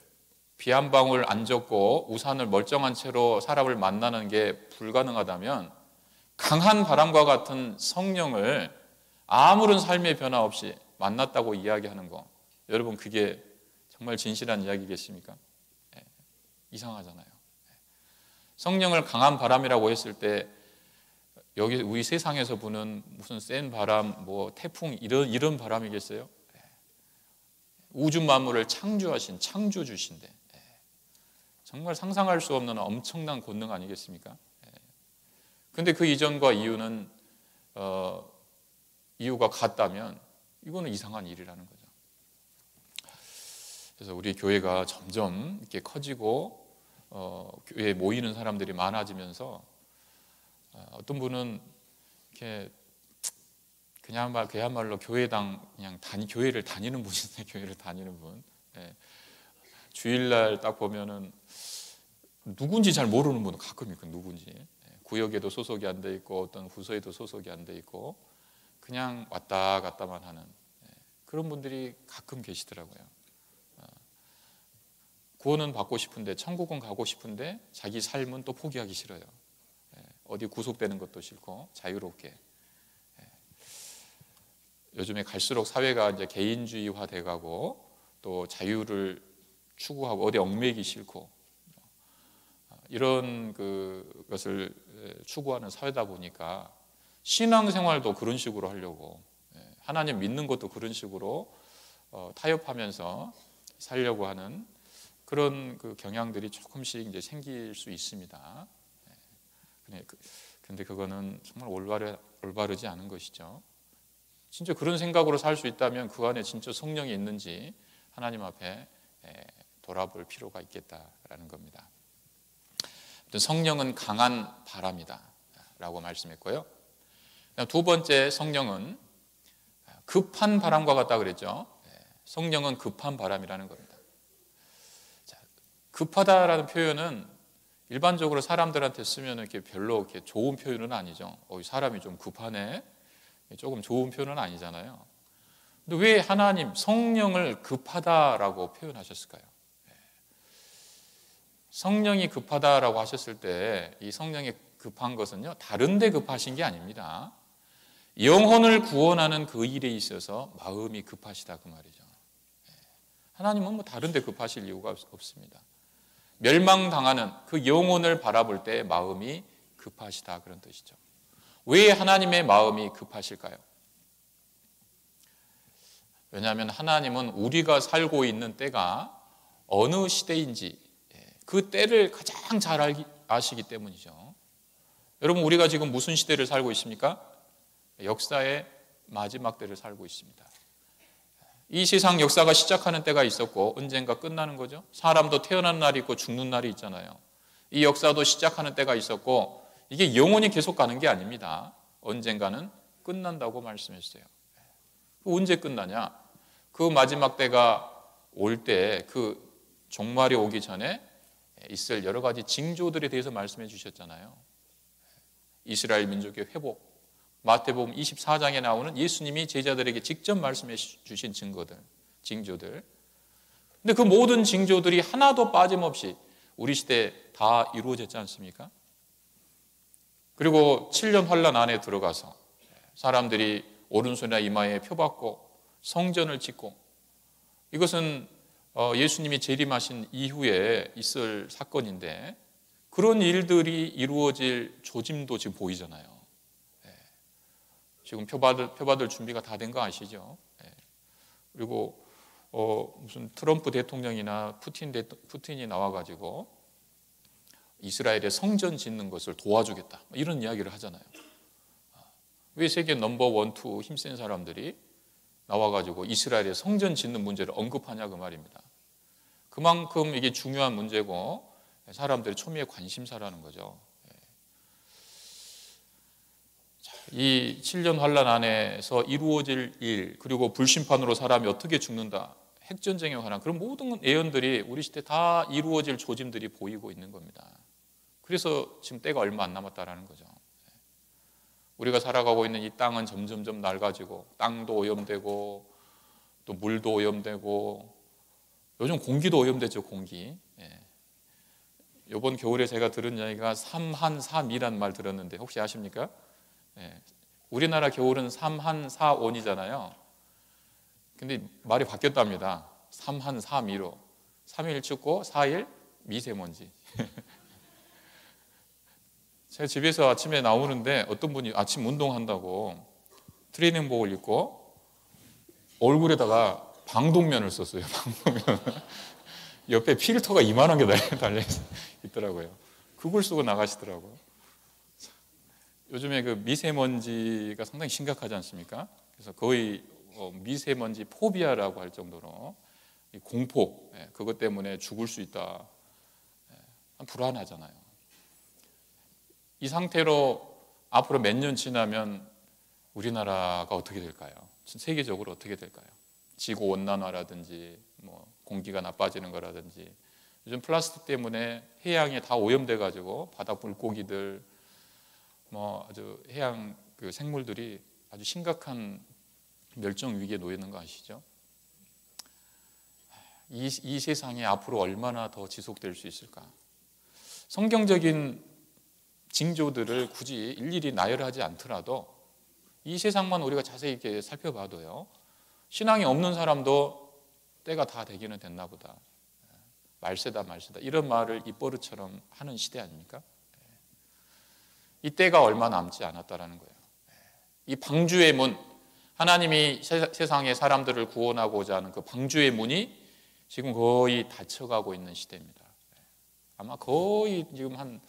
비 한 방울 안 젖고 우산을 멀쩡한 채로 사람을 만나는 게 불가능하다면 강한 바람과 같은 성령을 아무런 삶의 변화 없이 만났다고 이야기하는 거, 여러분 그게 정말 진실한 이야기겠습니까? 이상하잖아요. 성령을 강한 바람이라고 했을 때 여기 우리 세상에서 부는 무슨 센 바람, 뭐 태풍 이런 바람이겠어요? 우주 만물을 창조하신 창조주신데 정말 상상할 수 없는 엄청난 권능 아니겠습니까? 근데 그 이전과 이유는 이유가 같다면 이거는 이상한 일이라는 거죠. 그래서 우리 교회가 점점 이렇게 커지고 교회에 모이는 사람들이 많아지면서 어떤 분은 이렇게 그야말로 교회당 그냥 교회를 다니는 분인데 교회를 다니는 분. 주일날 딱 보면은 누군지 잘 모르는 분은 가끔 있고 누군지 구역에도 소속이 안 돼 있고 어떤 부서에도 소속이 안 돼 있고 그냥 왔다 갔다만 하는 그런 분들이 가끔 계시더라고요. 구원은 받고 싶은데 천국은 가고 싶은데 자기 삶은 또 포기하기 싫어요. 어디 구속되는 것도 싫고 자유롭게. 요즘에 갈수록 사회가 이제 개인주의화 돼가고 또 자유를 추구하고 어디 얽매이기 싫고 이런 것을 추구하는 사회다 보니까 신앙생활도 그런 식으로 하려고 하나님 믿는 것도 그런 식으로 타협하면서 살려고 하는 그런 경향들이 조금씩 이제 생길 수 있습니다. 근데 그거는 정말 올바르지 않은 것이죠. 진짜 그런 생각으로 살 수 있다면 그 안에 진짜 성령이 있는지 하나님 앞에 돌아볼 필요가 있겠다라는 겁니다. 성령은 강한 바람이다 라고 말씀했고요. 두 번째, 성령은 급한 바람과 같다 그랬죠. 성령은 급한 바람이라는 겁니다. 급하다라는 표현은 일반적으로 사람들한테 쓰면 이렇게 별로 이렇게 좋은 표현은 아니죠. 사람이 좀 급하네. 조금 좋은 표현은 아니잖아요. 근데 왜 하나님 성령을 급하다라고 표현하셨을까요? 성령이 급하다라고 하셨을 때 이 성령이 급한 것은요, 다른 데 급하신 게 아닙니다. 영혼을 구원하는 그 일에 있어서 마음이 급하시다 그 말이죠. 하나님은 뭐 다른 데 급하실 이유가 없습니다. 멸망당하는 그 영혼을 바라볼 때 마음이 급하시다 그런 뜻이죠. 왜 하나님의 마음이 급하실까요? 왜냐하면 하나님은 우리가 살고 있는 때가 어느 시대인지 그 때를 가장 잘 아시기 때문이죠. 여러분, 우리가 지금 무슨 시대를 살고 있습니까? 역사의 마지막 때를 살고 있습니다. 이 세상 역사가 시작하는 때가 있었고 언젠가 끝나는 거죠. 사람도 태어나는 날이 있고 죽는 날이 있잖아요. 이 역사도 시작하는 때가 있었고 이게 영원히 계속 가는 게 아닙니다. 언젠가는 끝난다고 말씀했어요. 언제 끝나냐? 그 마지막 때가 올 때 그 종말이 오기 전에 있을 여러 가지 징조들에 대해서 말씀해 주셨잖아요. 이스라엘 민족의 회복, 마태복음 24장에 나오는 예수님이 제자들에게 직접 말씀해 주신 징조들. 근데 그 모든 징조들이 하나도 빠짐없이 우리 시대에 다 이루어졌지 않습니까? 그리고 7년 환란 안에 들어가서 사람들이 오른손이나 이마에 표받고 성전을 짓고, 이것은 예수님이 재림하신 이후에 있을 사건인데 그런 일들이 이루어질 조짐도 지금 보이잖아요. 지금 표받을 준비가 다 된 거 아시죠? 그리고 무슨 트럼프 대통령이나 푸틴이 나와가지고 이스라엘의 성전 짓는 것을 도와주겠다 이런 이야기를 하잖아요. 왜 세계 넘버 1, 2 힘센 사람들이 나와가지고 이스라엘의 성전 짓는 문제를 언급하냐 그 말입니다. 그만큼 이게 중요한 문제고 사람들의 초미의 관심사라는 거죠. 이 7년 환란 안에서 이루어질 일, 그리고 불심판으로 사람이 어떻게 죽는다, 핵전쟁에 관한 그런 모든 예언들이 우리 시대에 다 이루어질 조짐들이 보이고 있는 겁니다. 그래서 지금 때가 얼마 안 남았다라는 거죠. 우리가 살아가고 있는 이 땅은 점점점 낡아지고, 땅도 오염되고 또 물도 오염되고, 요즘 공기도 오염되죠. 공기. 이번 겨울에 제가 들은 이야기가 삼한삼이란 말 들었는데 혹시 아십니까? 우리나라 겨울은 삼한사온이잖아요. 근데 말이 바뀌었답니다. 삼한삼이로. 3일 춥고 4일 미세먼지. 제가 집에서 아침에 나오는데 어떤 분이 아침 운동한다고 트레이닝복을 입고 얼굴에다가 방독면을 썼어요. 방독면. 옆에 필터가 이만한 게 달려 있더라고요. 그걸 쓰고 나가시더라고요. 요즘에 그 미세먼지가 상당히 심각하지 않습니까? 그래서 거의 미세먼지 포비아라고 할 정도로 공포, 그것 때문에 죽을 수 있다. 불안하잖아요. 이 상태로 앞으로 몇 년 지나면 우리나라가 어떻게 될까요? 세계적으로 어떻게 될까요? 지구 온난화라든지 뭐 공기가 나빠지는 거라든지, 요즘 플라스틱 때문에 해양이 다 오염돼 가지고 바다 물고기들, 뭐 아주 해양 그 생물들이 아주 심각한 멸종 위기에 놓여 있는 거 아시죠? 이 세상이 앞으로 얼마나 더 지속될 수 있을까? 성경적인 징조들을 굳이 일일이 나열하지 않더라도 이 세상만 우리가 자세히 이렇게 살펴봐도요, 신앙이 없는 사람도 때가 다 되기는 됐나 보다, 말세다 이런 말을 입버릇처럼 하는 시대 아닙니까? 이 때가 얼마 남지 않았다라는 거예요. 이 방주의 문, 하나님이 세상의 사람들을 구원하고자 하는 그 방주의 문이 지금 거의 닫혀가고 있는 시대입니다. 아마 거의 지금 한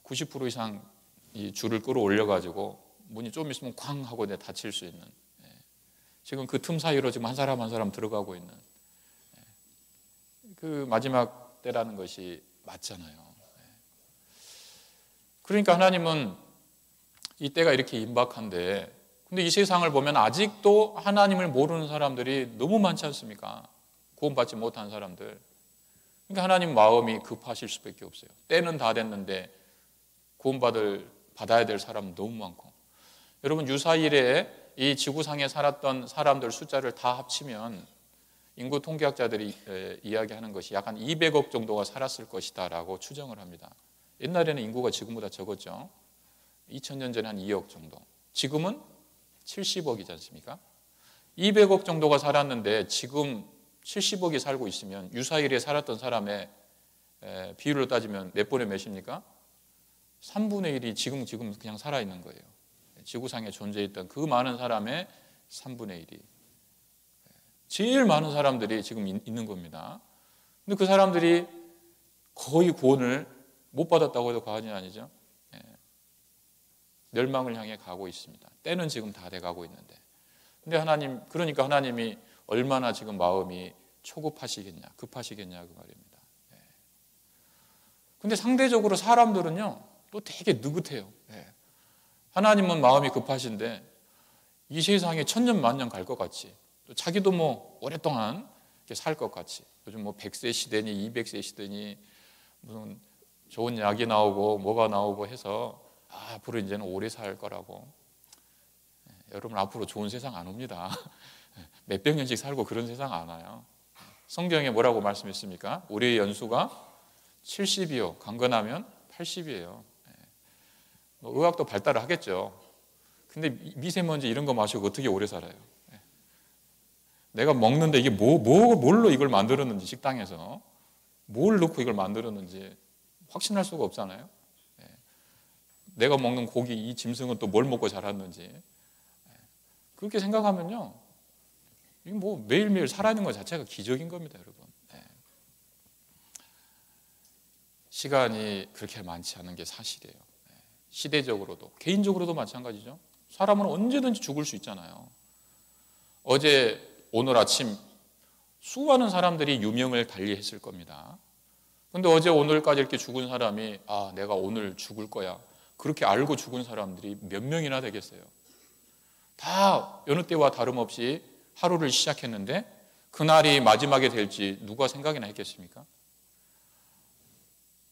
90% 이상 이 줄을 끌어올려가지고 문이 좀 있으면 쾅 하고 닫힐 수 있는, 지금 그 틈 사이로 지금 한 사람 한 사람 들어가고 있는 그 마지막 때라는 것이 맞잖아요. 그러니까 하나님은 이 때가 이렇게 임박한데, 근데 이 세상을 보면 아직도 하나님을 모르는 사람들이 너무 많지 않습니까? 구원받지 못한 사람들. 그러니까 하나님 마음이 급하실 수밖에 없어요. 때는 다 됐는데 받아야 될 사람은 너무 많고. 여러분, 유사일에 이 지구상에 살았던 사람들 숫자를 다 합치면 인구 통계학자들이 이야기하는 것이 약 한 200억 정도가 살았을 것이다 라고 추정을 합니다. 옛날에는 인구가 지금보다 적었죠. 2000년 전에 한 2억 정도. 지금은 70억이지 않습니까? 200억 정도가 살았는데 지금 70억이 살고 있으면 유사일에 살았던 사람의 비율로 따지면 몇 분의 몇입니까? 3분의 1이 지금 그냥 살아있는 거예요. 지구상에 존재했던 그 많은 사람의 3분의 1이. 제일 많은 사람들이 지금 있는 겁니다. 근데 그 사람들이 거의 구원을 못 받았다고 해도 과언이 아니죠. 멸망을 향해 가고 있습니다. 때는 지금 다 돼가고 있는데. 근데 그러니까 하나님이 얼마나 지금 마음이 초급하시겠냐, 급하시겠냐 그 말입니다. 근데 상대적으로 사람들은요, 또 되게 느긋해요. 하나님은 마음이 급하신데 이 세상에 천년 만년 갈 것 같이, 또 자기도 뭐 오랫동안 살 것 같이, 요즘 뭐 100세 시대니 200세 시대니 무슨 좋은 약이 나오고 뭐가 나오고 해서 앞으로 이제는 오래 살 거라고. 여러분, 앞으로 좋은 세상 안 옵니다. 몇백 년씩 살고 그런 세상 안 와요. 성경에 뭐라고 말씀했습니까? 우리의 연수가 70이요 강건하면 80이에요. 뭐 의학도 발달을 하겠죠. 근데 미세먼지 이런 거 마시고 어떻게 오래 살아요? 내가 먹는데 이게 뭘로 이걸 만들었는지, 식당에서 뭘 넣고 이걸 만들었는지 확신할 수가 없잖아요. 내가 먹는 고기, 이 짐승은 또 뭘 먹고 자랐는지. 그렇게 생각하면요, 이게 뭐 매일매일 살아있는 것 자체가 기적인 겁니다, 여러분. 시간이 그렇게 많지 않은 게 사실이에요. 시대적으로도, 개인적으로도 마찬가지죠. 사람은 언제든지 죽을 수 있잖아요. 오늘 아침 수많은 사람들이 유명을 달리했을 겁니다. 근데 오늘까지 이렇게 죽은 사람이 내가 오늘 죽을 거야, 그렇게 알고 죽은 사람들이 몇 명이나 되겠어요? 다 여느 때와 다름없이 하루를 시작했는데 그날이 마지막이 될지 누가 생각이나 했겠습니까?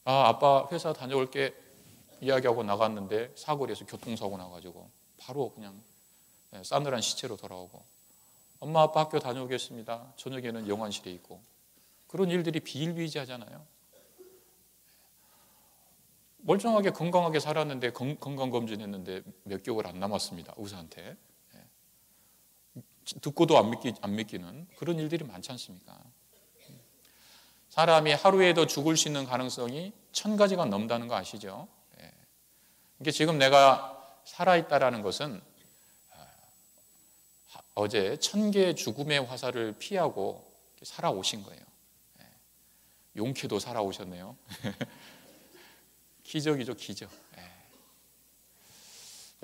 아빠 회사 다녀올게 이야기하고 나갔는데 사거리에서 교통사고 나가지고 바로 그냥 싸늘한 시체로 돌아오고, 엄마 아빠 학교 다녀오겠습니다. 저녁에는 영안실에 있고, 그런 일들이 비일비재하잖아요. 멀쩡하게 건강하게 살았는데 건강검진했는데 몇 개월 안 남았습니다. 의사한테. 듣고도 안 믿기는 그런 일들이 많지 않습니까? 사람이 하루에도 죽을 수 있는 가능성이 1000가지가 넘다는 거 아시죠? 이게 지금 내가 살아있다라는 것은 어제 1000개의 죽음의 화살을 피하고 살아오신 거예요. 용케도 살아오셨네요. 기적이죠, 기적.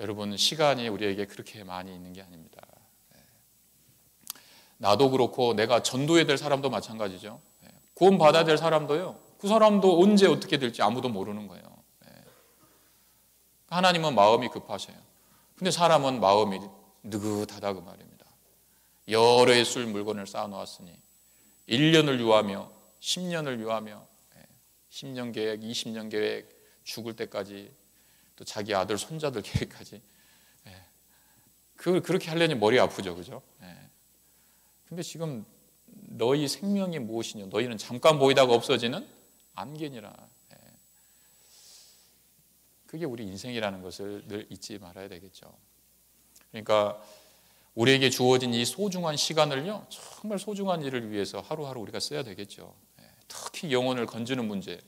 여러분, 시간이 우리에게 그렇게 많이 있는 게 아닙니다. 나도 그렇고 내가 전도해야 될 사람도 마찬가지죠. 구원 받아야 될 사람도요, 그 사람도 언제 어떻게 될지 아무도 모르는 거예요. 하나님은 마음이 급하셔요. 근데 사람은 마음이 느긋하다 그 말입니다. 여러 해 쓸 물건을 쌓아놓았으니 1년을 유하며 10년을 유하며 10년 계획, 20년 계획, 죽을 때까지, 또 자기 아들 손자들 계획까지, 그렇게 하려니 머리 아프죠, 그죠? 근데 지금 너희 생명이 무엇이냐? 너희는 잠깐 보이다가 없어지는 안개니라. 그게 우리 인생이라는 것을 늘 잊지 말아야 되겠죠. 그러니까 우리에게 주어진 이 소중한 시간을요, 정말 소중한 일을 위해서 하루하루 우리가 써야 되겠죠. 특히 영혼을 건지는 문제.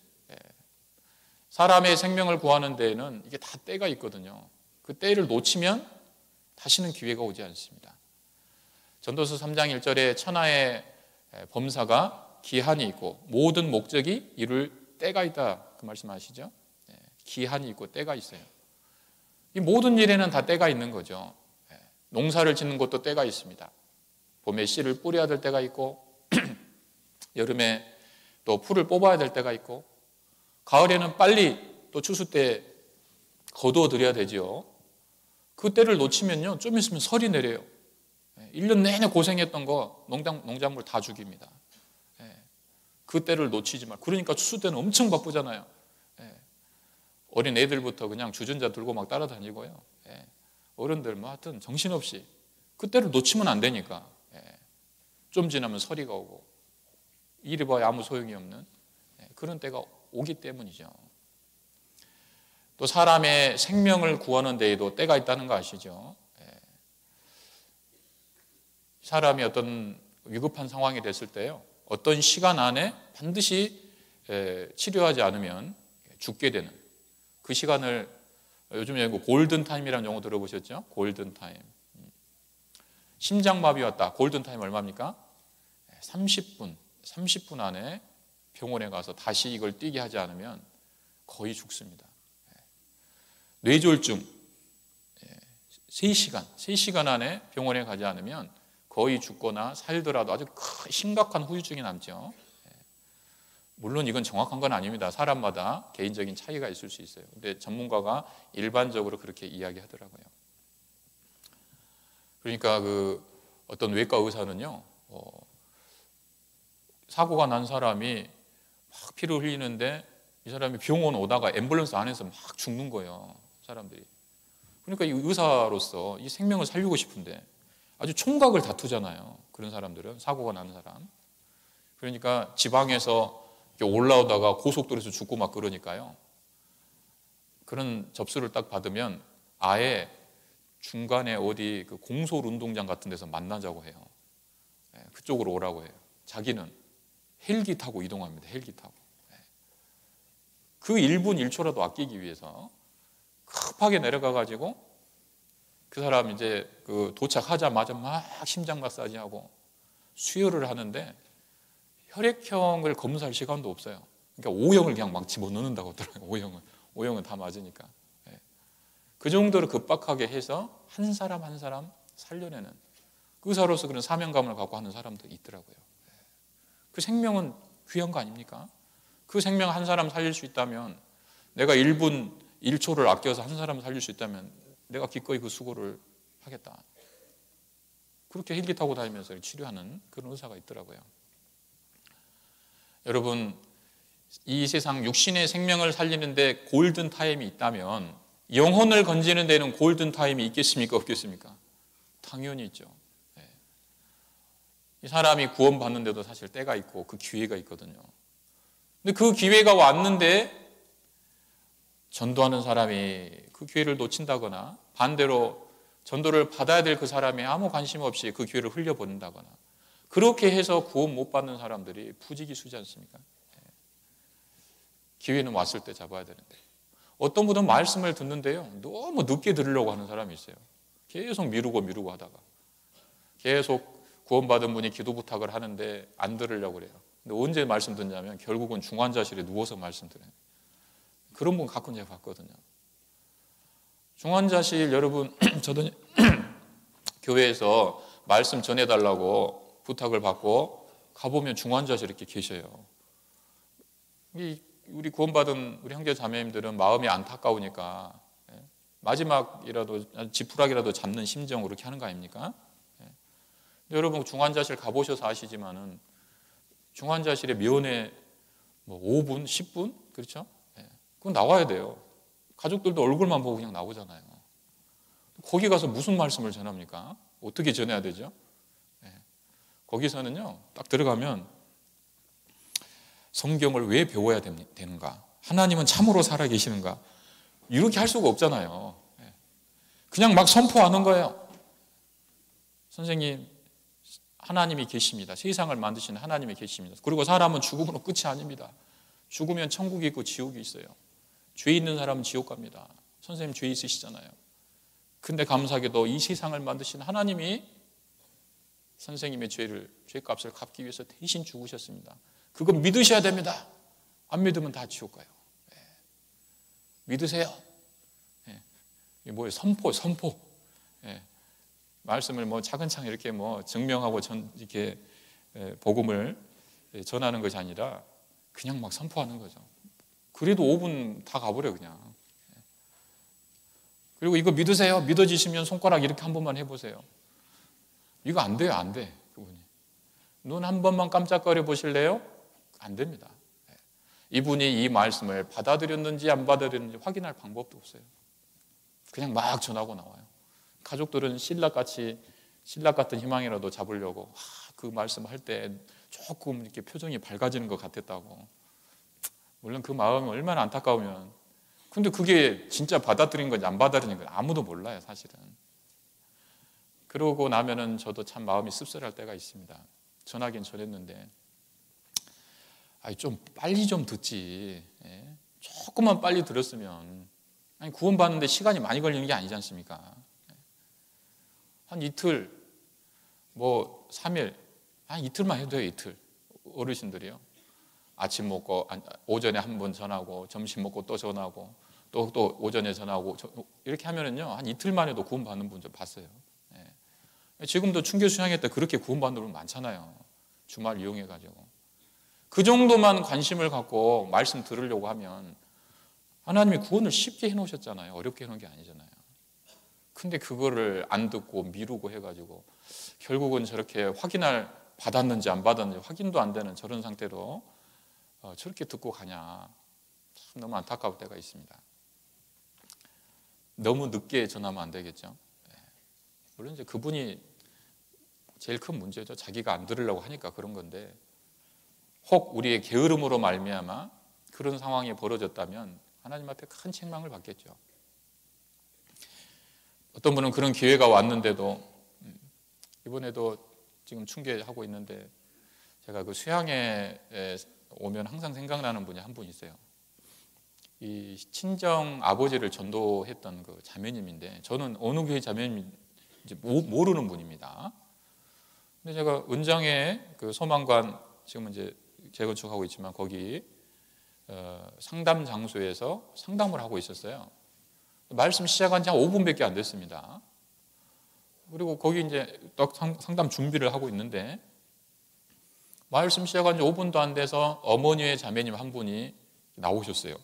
사람의 생명을 구하는 데에는 이게 다 때가 있거든요. 그 때를 놓치면 다시는 기회가 오지 않습니다. 전도서 3장 1절에 천하의 범사가 기한이 있고 모든 목적이 이룰 때가 있다, 그 말씀 아시죠? 기한이 있고 때가 있어요. 이 모든 일에는 다 때가 있는 거죠. 농사를 짓는 것도 때가 있습니다. 봄에 씨를 뿌려야 될 때가 있고 여름에 또 풀을 뽑아야 될 때가 있고, 가을에는 빨리 또 추수 때 거두어 드려야 되죠. 그 때를 놓치면요, 좀 있으면 설이 내려요. 1년 내내 고생했던 거 농작물 다 죽입니다. 그 때를 놓치지 말고. 그러니까 추수 때는 엄청 바쁘잖아요. 어린 애들부터 그냥 주전자 들고 막 따라다니고요. 어른들 뭐 하여튼 정신없이 그 때를 놓치면 안 되니까. 좀 지나면 서리가 오고 이리 봐야 아무 소용이 없는 그런 때가 오기 때문이죠. 또 사람의 생명을 구하는 데에도 때가 있다는 거 아시죠? 사람이 어떤 위급한 상황이 됐을 때요, 어떤 시간 안에 반드시 치료하지 않으면 죽게 되는 그 시간을 요즘에 골든타임이라는 용어 들어보셨죠? 골든타임. 심장마비 왔다. 골든타임 얼마입니까? 30분 안에 병원에 가서 다시 이걸 뛰게 하지 않으면 거의 죽습니다. 뇌졸중 3시간 안에 병원에 가지 않으면 거의 죽거나 살더라도 아주 심각한 후유증이 남죠. 물론 이건 정확한 건 아닙니다. 사람마다 개인적인 차이가 있을 수 있어요. 근데 전문가가 일반적으로 그렇게 이야기하더라고요. 그러니까 어떤 외과 의사는요, 사고가 난 사람이 막 피를 흘리는데 이 사람이 병원 오다가 앰뷸런스 안에서 막 죽는 거예요, 사람들이. 그러니까 이 의사로서 이 생명을 살리고 싶은데 아주 총각을 다투잖아요. 그런 사람들은, 사고가 나는 사람. 그러니까 지방에서 올라오다가 고속도로에서 죽고 막 그러니까요, 그런 접수를 딱 받으면 아예 중간에 어디 그 공솔 운동장 같은 데서 만나자고 해요. 그쪽으로 오라고 해요. 자기는 헬기 타고 이동합니다. 헬기 타고. 그 1분 1초라도 아끼기 위해서 급하게 내려가가지고 그 사람 이제 도착하자마자 막 심장 마사지하고 수혈을 하는데 혈액형을 검사할 시간도 없어요. 그러니까 O형을 그냥 막 집어넣는다고 하더라고요. O형은 다 맞으니까. 그 정도로 급박하게 해서 한 사람 한 사람 살려내는, 의사로서 그런 사명감을 갖고 하는 사람도 있더라고요. 그 생명은 귀한 거 아닙니까? 그 생명 한 사람 살릴 수 있다면, 내가 1분 1초를 아껴서 한 사람 살릴 수 있다면 내가 기꺼이 그 수고를 하겠다. 그렇게 헬기 타고 다니면서 치료하는 그런 의사가 있더라고요. 여러분, 이 세상 육신의 생명을 살리는데 골든 타임이 있다면 영혼을 건지는 데는 골든 타임이 있겠습니까? 없겠습니까? 당연히 있죠. 네. 이 사람이 구원받는데도 사실 때가 있고 그 기회가 있거든요. 근데 그 기회가 왔는데 전도하는 사람이 그 기회를 놓친다거나 반대로 전도를 받아야 될 그 사람이 아무 관심 없이 그 기회를 흘려버린다거나 그렇게 해서 구원 못 받는 사람들이 부지기수지 않습니까? 기회는 왔을 때 잡아야 되는데 어떤 분은 말씀을 듣는데요 너무 늦게 들으려고 하는 사람이 있어요. 계속 미루고 하다가 계속 구원받은 분이 기도 부탁을 하는데 안 들으려고 그래요. 근데 언제 말씀 듣냐면 결국은 중환자실에 누워서 말씀 들어요. 그런 분 가끔 제가 봤거든요. 중환자실 여러분 저도 교회에서 말씀 전해달라고 부탁을 받고 가보면 중환자실 이렇게 계셔요. 우리 구원받은 우리 형제 자매님들은 마음이 안타까우니까 마지막이라도 지푸라기라도 잡는 심정으로 이렇게 하는 거 아닙니까? 여러분 중환자실 가보셔서 아시지만은 중환자실에 면회 뭐 5분, 10분 그렇죠? 그건 나와야 돼요. 가족들도 얼굴만 보고 그냥 나오잖아요. 거기 가서 무슨 말씀을 전합니까? 어떻게 전해야 되죠? 거기서는요 딱 들어가면 성경을 왜 배워야 되는가? 하나님은 참으로 살아계시는가? 이렇게 할 수가 없잖아요. 그냥 막 선포하는 거예요. 선생님, 하나님이 계십니다. 세상을 만드신 하나님이 계십니다. 그리고 사람은 죽음으로 끝이 아닙니다. 죽으면 천국이 있고 지옥이 있어요. 죄 있는 사람은 지옥 갑니다. 선생님 죄 있으시잖아요. 근데 감사하게도 이 세상을 만드신 하나님이 선생님의 죄값을 갚기 위해서 대신 죽으셨습니다. 그거 믿으셔야 됩니다. 안 믿으면 다 지옥 가요. 믿으세요. 이게 뭐예요? 선포. 말씀을 뭐 차근차근 이렇게 뭐 증명하고 이렇게 복음을 전하는 것이 아니라 그냥 막 선포하는 거죠. 그래도 5분 다 가버려 그냥. 그리고 이거 믿으세요. 믿어지시면 손가락 이렇게 한 번만 해보세요. 이거 안 돼요, 안 돼. 그분이 눈 한 번만 깜짝거려 보실래요? 안 됩니다. 이분이 이 말씀을 받아들였는지 안 받아들였는지 확인할 방법도 없어요. 그냥 막 전하고 나와요. 가족들은 신락 같은 희망이라도 잡으려고 그 말씀할 때 조금 이렇게 표정이 밝아지는 것 같았다고. 물론 그 마음이 얼마나 안타까우면. 근데 그게 진짜 받아들인 건지 안 받아들인 건지 아무도 몰라요, 사실은. 그러고 나면은 저도 참 마음이 씁쓸할 때가 있습니다. 전하긴 전했는데, 좀 빨리 좀 듣지. 조금만 빨리 들었으면. 구원받는데 시간이 많이 걸리는 게 아니지 않습니까? 한 이틀, 뭐 3일, 한 이틀만 해도 돼요, 이틀. 어르신들이요. 아침 먹고, 오전에 한 번 전하고, 점심 먹고 또 전하고, 또 오전에 전하고, 이렇게 하면은요, 한 이틀만 해도 구원받는 분들 봤어요. 지금도 충교 수양회 때 그렇게 구원받는 분 많잖아요. 주말 이용해가지고. 그 정도만 관심을 갖고 말씀 들으려고 하면 하나님이 구원을 쉽게 해놓으셨잖아요. 어렵게 해놓은 게 아니잖아요. 근데 그거를 안 듣고 미루고 해가지고 결국은 저렇게 받았는지 안 받았는지 확인도 안 되는 저런 상태로 저렇게 듣고 가냐. 참 너무 안타까울 때가 있습니다. 너무 늦게 전하면 안 되겠죠. 물론 이제 그분이 제일 큰 문제죠. 자기가 안 들으려고 하니까 그런 건데 혹 우리의 게으름으로 말미암아 그런 상황이 벌어졌다면 하나님 앞에 큰 책망을 받겠죠. 어떤 분은 그런 기회가 왔는데도 이번에도 지금 충계하고 있는데 제가 그 수양회에 오면 항상 생각나는 분이 한 분 있어요. 이 친정 아버지를 전도했던 그 자매님인데 저는 어느 교회 자매님인지 모르는 분입니다. 근데 제가 은정에 그 소망관 지금 이제 재건축하고 있지만 거기 상담 장소에서 상담을 하고 있었어요. 말씀 시작한 지 한 5분밖에 안 됐습니다. 그리고 거기 이제 딱 상담 준비를 하고 있는데 말씀 시작한 지 5분도 안 돼서 어머니의 자매님 한 분이 나오셨어요.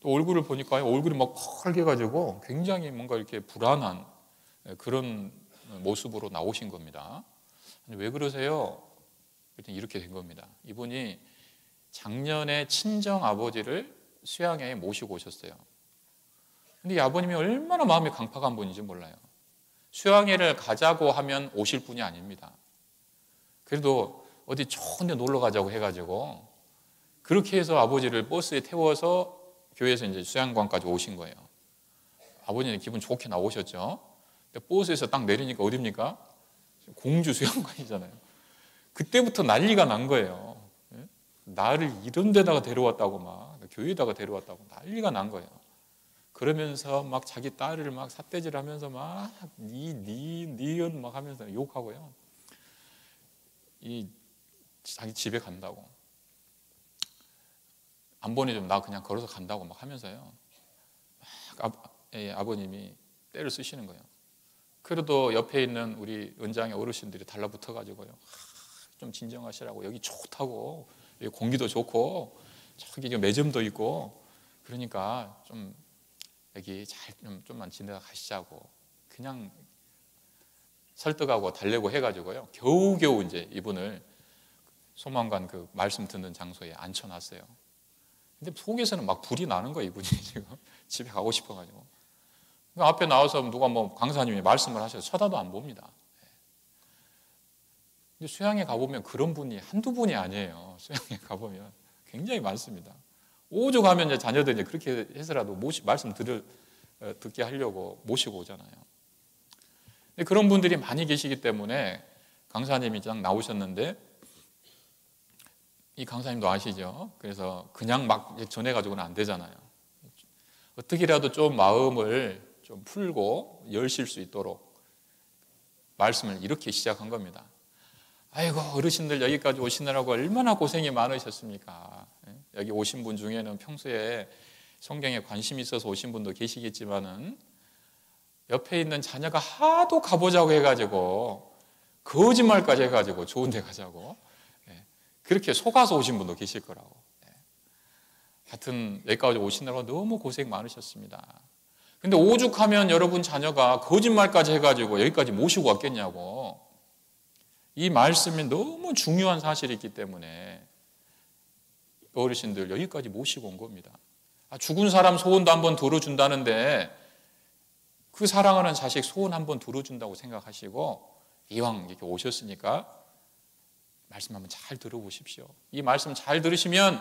또 얼굴을 보니까 얼굴이 막 펄게 가지고 굉장히 뭔가 이렇게 불안한 그런 모습으로 나오신 겁니다. 왜 그러세요? 일단 이렇게 된 겁니다. 이분이 작년에 친정 아버지를 수양회에 모시고 오셨어요. 근데 이 아버님이 얼마나 마음이 강팍한 분인지 몰라요. 수양회를 가자고 하면 오실 분이 아닙니다. 그래도 어디 좋은 데 놀러 가자고 해가지고 그렇게 해서 아버지를 버스에 태워서 교회에서 이제 수양관까지 오신 거예요. 아버지는 기분 좋게 나오셨죠. 근데 버스에서 딱 내리니까 어딥니까? 공주 수양관이잖아요. 그때부터 난리가 난 거예요. 나를 이런 데다가 데려왔다고 막 교회에다가 데려왔다고 난리가 난 거예요. 그러면서 막 자기 딸을 막 삿대질하면서 막 니은 막 하면서 욕하고요. 이 자기 집에 간다고 안 보내주면 나 그냥 걸어서 간다고 막 하면서요. 막 아버님이 때를 쓰시는 거예요. 그래도 옆에 있는 우리 은장의 어르신들이 달라붙어가지고요. 좀 진정하시라고 여기 좋다고 여기 공기도 좋고 저기 매점도 있고 그러니까 좀 여기 좀만 지내다 가시자고 그냥 설득하고 달래고 해가지고요. 겨우겨우 이제 이분을 소망관 그 말씀 듣는 장소에 앉혀놨어요. 근데 속에서는 막 불이 나는 거예요. 이분이 지금 집에 가고 싶어가지고. 앞에 나와서 누가 뭐 강사님이 말씀을 하셔서 쳐다도 안 봅니다. 근데 수양에 가보면 그런 분이 한두 분이 아니에요. 수양에 가보면 굉장히 많습니다. 오죽하면 이제 자녀들이 그렇게 해서라도 말씀 듣게 하려고 모시고 오잖아요. 근데 그런 분들이 많이 계시기 때문에 강사님이 딱 나오셨는데 이 강사님도 아시죠? 그래서 그냥 막 전해가지고는 안 되잖아요. 어떻게라도 좀 마음을 좀 풀고 열실 수 있도록 말씀을 이렇게 시작한 겁니다. 아이고 어르신들 여기까지 오시느라고 얼마나 고생이 많으셨습니까? 여기 오신 분 중에는 평소에 성경에 관심이 있어서 오신 분도 계시겠지만은 옆에 있는 자녀가 하도 가보자고 해가지고 거짓말까지 해가지고 좋은 데 가자고 그렇게 속아서 오신 분도 계실 거라고. 하여튼 여기까지 오시느라고 너무 고생 많으셨습니다. 근데 오죽하면 여러분 자녀가 거짓말까지 해가지고 여기까지 모시고 왔겠냐고. 이 말씀이 너무 중요한 사실이 있기 때문에 어르신들 여기까지 모시고 온 겁니다. 죽은 사람 소원도 한번 들어준다는데 그 사랑하는 자식 소원 한번 들어준다고 생각하시고 이왕 이렇게 오셨으니까 말씀 한번 잘 들어보십시오. 이 말씀 잘 들으시면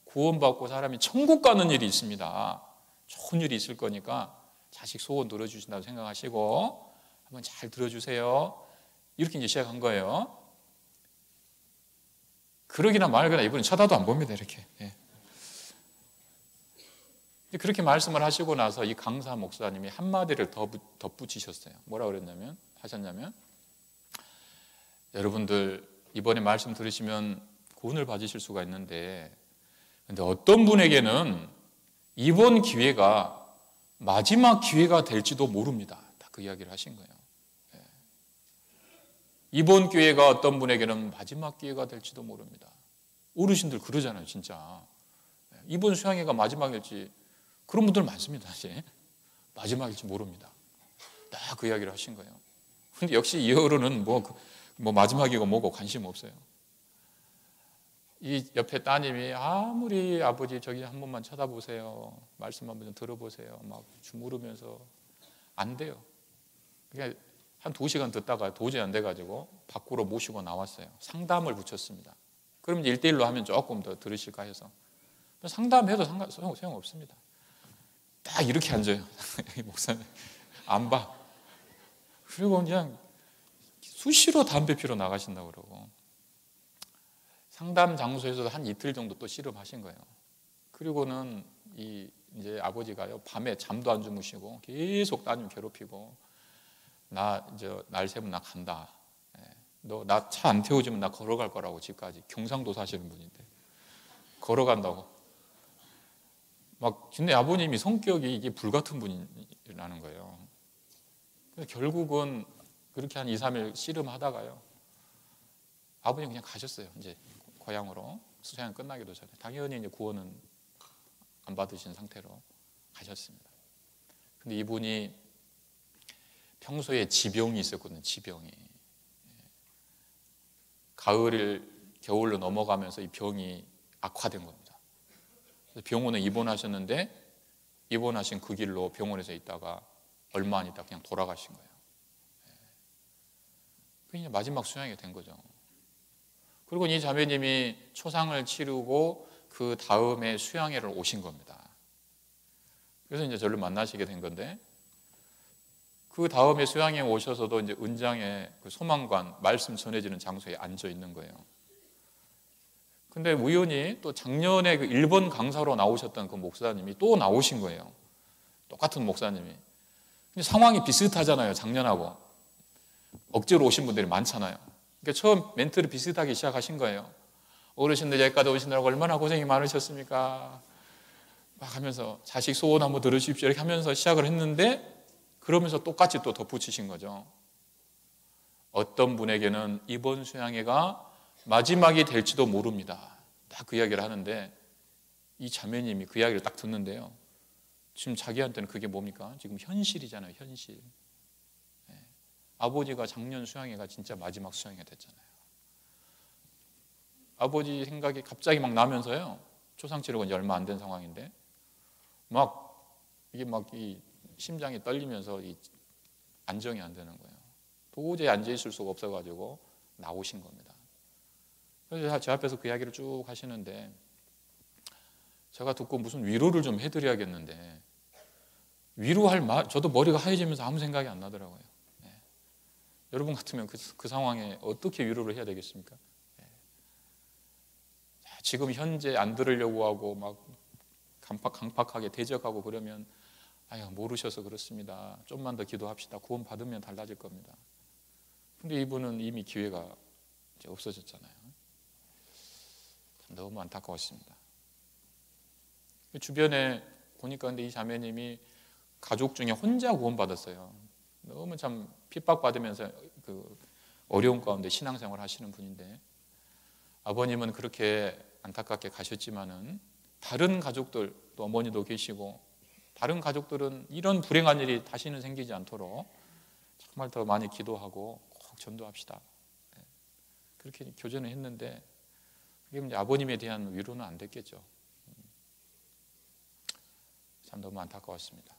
구원받고 사람이 천국 가는 일이 있습니다. 좋은 일이 있을 거니까 자식 소원 들어주신다고 생각하시고 한번 잘 들어주세요. 이렇게 이제 시작한 거예요. 그러기나 말거나 이분은 쳐다도 안 봅니다. 이렇게. 그렇게 말씀을 하시고 나서 이 강사 목사님이 한마디를 더 덧붙이셨어요. 뭐라고 하셨냐면 여러분들 이번에 말씀 들으시면 구원을 받으실 수가 있는데 근데 어떤 분에게는 이번 기회가 마지막 기회가 될지도 모릅니다. 다 그 이야기를 하신 거예요. 이번 기회가 어떤 분에게는 마지막 기회가 될지도 모릅니다. 어르신들 그러잖아요, 진짜. 이번 수양회가 마지막일지 그런 분들 많습니다, 사실. 마지막일지 모릅니다. 다 그 이야기를 하신 거예요. 근데 역시 이 어른은 뭐 마지막이고 뭐고 관심 없어요. 이 옆에 따님이 아무리 아버지 저기 한 번만 쳐다보세요. 말씀 한번 좀 들어보세요. 막 주무르면서 안 돼요. 그냥 한 2시간 듣다가 도저히 안 돼가지고 밖으로 모시고 나왔어요. 상담을 붙였습니다. 그럼 이제 1대1로 하면 조금 더 들으실까 해서. 상담해도 소용없습니다. 딱 이렇게 앉아요. 목사님. 안 봐. 그리고 그냥 수시로 담배 피러 나가신다고 그러고. 상담 장소에서도 한 이틀 정도 또 씨름하신 거예요. 그리고는 이제 아버지가요, 밤에 잠도 안 주무시고 계속 따님 괴롭히고, 날 새면 나 간다. 너 나 차 안 태워주면 나 걸어갈 거라고 집까지. 경상도 사시는 분인데. 걸어간다고. 근데 아버님이 성격이 이게 불같은 분이라는 거예요. 그래서 결국은 그렇게 한 2, 3일 씨름하다가요. 아버님 그냥 가셨어요. 이제 고향으로. 수양이 끝나기도 전에. 당연히 이제 구원은 안 받으신 상태로 가셨습니다. 근데 이분이 평소에 지병이 있었거든요. 지병이. 가을을 겨울로 넘어가면서 이 병이 악화된 겁니다. 그래서 병원에 입원하셨는데 입원하신 그 길로 병원에서 있다가 얼마 안 있다 그냥 돌아가신 거예요. 그게 마지막 수양이 된 거죠. 그리고 이 자매님이 초상을 치르고 그 다음에 수양회를 오신 겁니다. 그래서 이제 저를 만나시게 된 건데, 그 다음에 수양회 오셔서도 이제 은장에 그 소망관 말씀 전해지는 장소에 앉아 있는 거예요. 근데 우연히 또 작년에 그 일본 강사로 나오셨던 그 목사님이 또 나오신 거예요. 똑같은 목사님이. 근데 상황이 비슷하잖아요. 작년하고. 억지로 오신 분들이 많잖아요. 그러니까 처음 멘트를 비슷하게 시작하신 거예요. 어르신들 여기까지 오시느라고 얼마나 고생이 많으셨습니까? 막 하면서 자식 소원 한번 들으십시오 이렇게 하면서 시작을 했는데, 그러면서 똑같이 또 덧붙이신 거죠. 어떤 분에게는 이번 수양회가 마지막이 될지도 모릅니다. 딱 그 이야기를 하는데, 이 자매님이 그 이야기를 딱 듣는데요, 지금 자기한테는 그게 뭡니까? 지금 현실이잖아요. 현실. 아버지가 작년 수양회가 진짜 마지막 수양회가 됐잖아요. 아버지 생각이 갑자기 막 나면서요, 초상치료가 이제 얼마 안 된 상황인데 이게 이 심장이 떨리면서 이 안정이 안 되는 거예요. 도저히 앉아 있을 수가 없어가지고 나오신 겁니다. 그래서 제 앞에서 그 이야기를 쭉 하시는데, 제가 듣고 무슨 위로를 좀 해드려야겠는데, 위로할 말, 저도 머리가 하얘지면서 아무 생각이 안 나더라고요. 여러분 같으면 그 상황에 어떻게 위로를 해야 되겠습니까? 지금 현재 안 들으려고 하고 막 강팍하게 대적하고 그러면, 아유 모르셔서 그렇습니다. 좀만 더 기도합시다. 구원 받으면 달라질 겁니다. 근데 이분은 이미 기회가 이제 없어졌잖아요. 너무 안타까웠습니다. 주변에 보니까 근데 이 자매님이 가족 중에 혼자 구원받았어요. 너무 참 핍박받으면서 그 어려운 가운데 신앙생활 하시는 분인데, 아버님은 그렇게 안타깝게 가셨지만은 다른 가족들, 또 어머니도 계시고 다른 가족들은 이런 불행한 일이 다시는 생기지 않도록 정말 더 많이 기도하고 꼭 전도합시다. 그렇게 교전을 했는데, 그게 이제 아버님에 대한 위로는 안 됐겠죠. 참 너무 안타까웠습니다.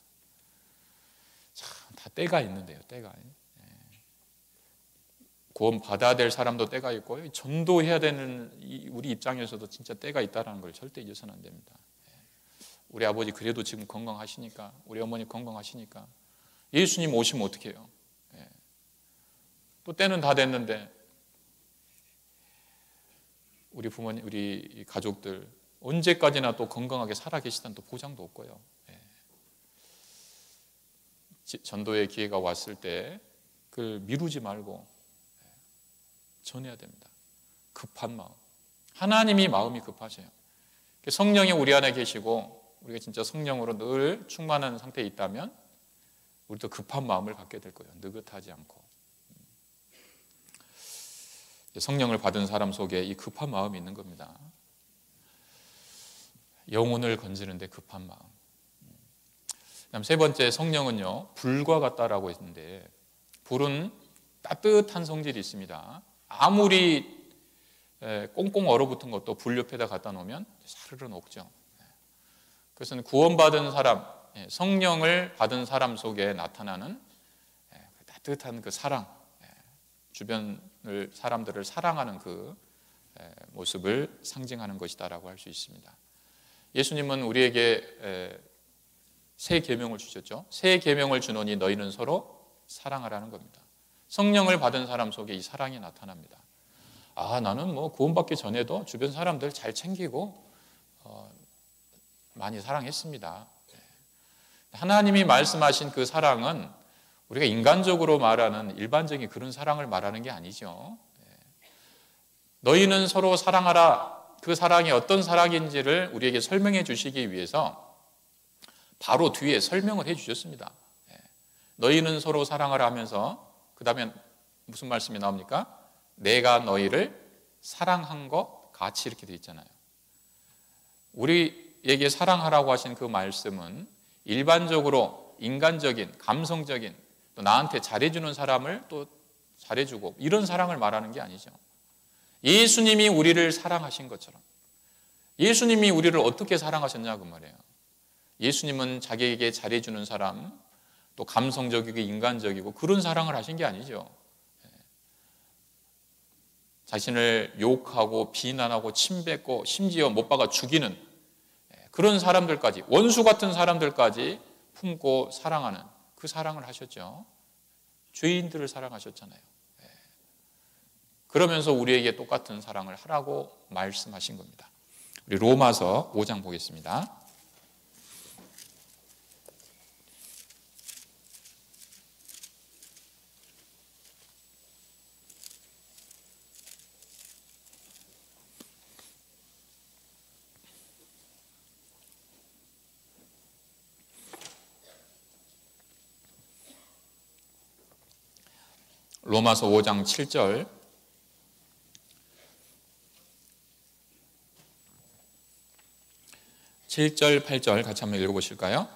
참 다 때가 있는데요, 때가. 구원 받아야 될 사람도 때가 있고, 전도해야 되는 우리 입장에서도 진짜 때가 있다는 걸 절대 잊어서는 안 됩니다. 우리 아버지 그래도 지금 건강하시니까, 우리 어머니 건강하시니까 예수님 오시면 어떻게 해요? 또 때는 다 됐는데 우리 부모님, 우리 가족들 언제까지나 또 건강하게 살아계시다는 또 보장도 없고요. 전도의 기회가 왔을 때 그걸 미루지 말고 전해야 됩니다. 급한 마음. 하나님이 마음이 급하세요. 성령이 우리 안에 계시고 우리가 진짜 성령으로 늘 충만한 상태에 있다면 우리도 급한 마음을 갖게 될 거예요. 느긋하지 않고. 성령을 받은 사람 속에 이 급한 마음이 있는 겁니다. 영혼을 건지는데 급한 마음. 그다음 세 번째, 성령은요 불과 같다라고 했는데, 불은 따뜻한 성질이 있습니다. 아무리 꽁꽁 얼어붙은 것도 불 옆에다 갖다 놓으면 사르르 녹죠. 그것은 구원받은 사람, 성령을 받은 사람 속에 나타나는 따뜻한 그 사랑, 주변을 사람들을 사랑하는 그 모습을 상징하는 것이다라고 할 수 있습니다. 예수님은 우리에게 새 계명을 주셨죠. 새 계명을 주노니 너희는 서로 사랑하라는 겁니다. 성령을 받은 사람 속에 이 사랑이 나타납니다. 나는 뭐 구원받기 전에도 주변 사람들 잘 챙기고 많이 사랑했습니다. 하나님이 말씀하신 그 사랑은 우리가 인간적으로 말하는 일반적인 그런 사랑을 말하는 게 아니죠. 너희는 서로 사랑하라. 그 사랑이 어떤 사랑인지를 우리에게 설명해 주시기 위해서 바로 뒤에 설명을 해 주셨습니다. 너희는 서로 사랑하라 하면서 그 다음에 무슨 말씀이 나옵니까? 내가 너희를 사랑한 것 같이, 이렇게 되어 있잖아요. 우리에게 사랑하라고 하신 그 말씀은 일반적으로 인간적인, 감성적인 또 나한테 잘해주는 사람을 또 잘해주고, 이런 사랑을 말하는 게 아니죠. 예수님이 우리를 사랑하신 것처럼, 예수님이 우리를 어떻게 사랑하셨냐 그 말이에요. 예수님은 자기에게 잘해주는 사람, 또 감성적이고 인간적이고 그런 사랑을 하신 게 아니죠. 자신을 욕하고 비난하고 침뱉고 심지어 못 박아 죽이는 그런 사람들까지, 원수 같은 사람들까지 품고 사랑하는 그 사랑을 하셨죠. 죄인들을 사랑하셨잖아요. 그러면서 우리에게 똑같은 사랑을 하라고 말씀하신 겁니다. 우리 로마서 5장 보겠습니다. 로마서 5장 7절, 7절, 8절 같이 한번 읽어보실까요?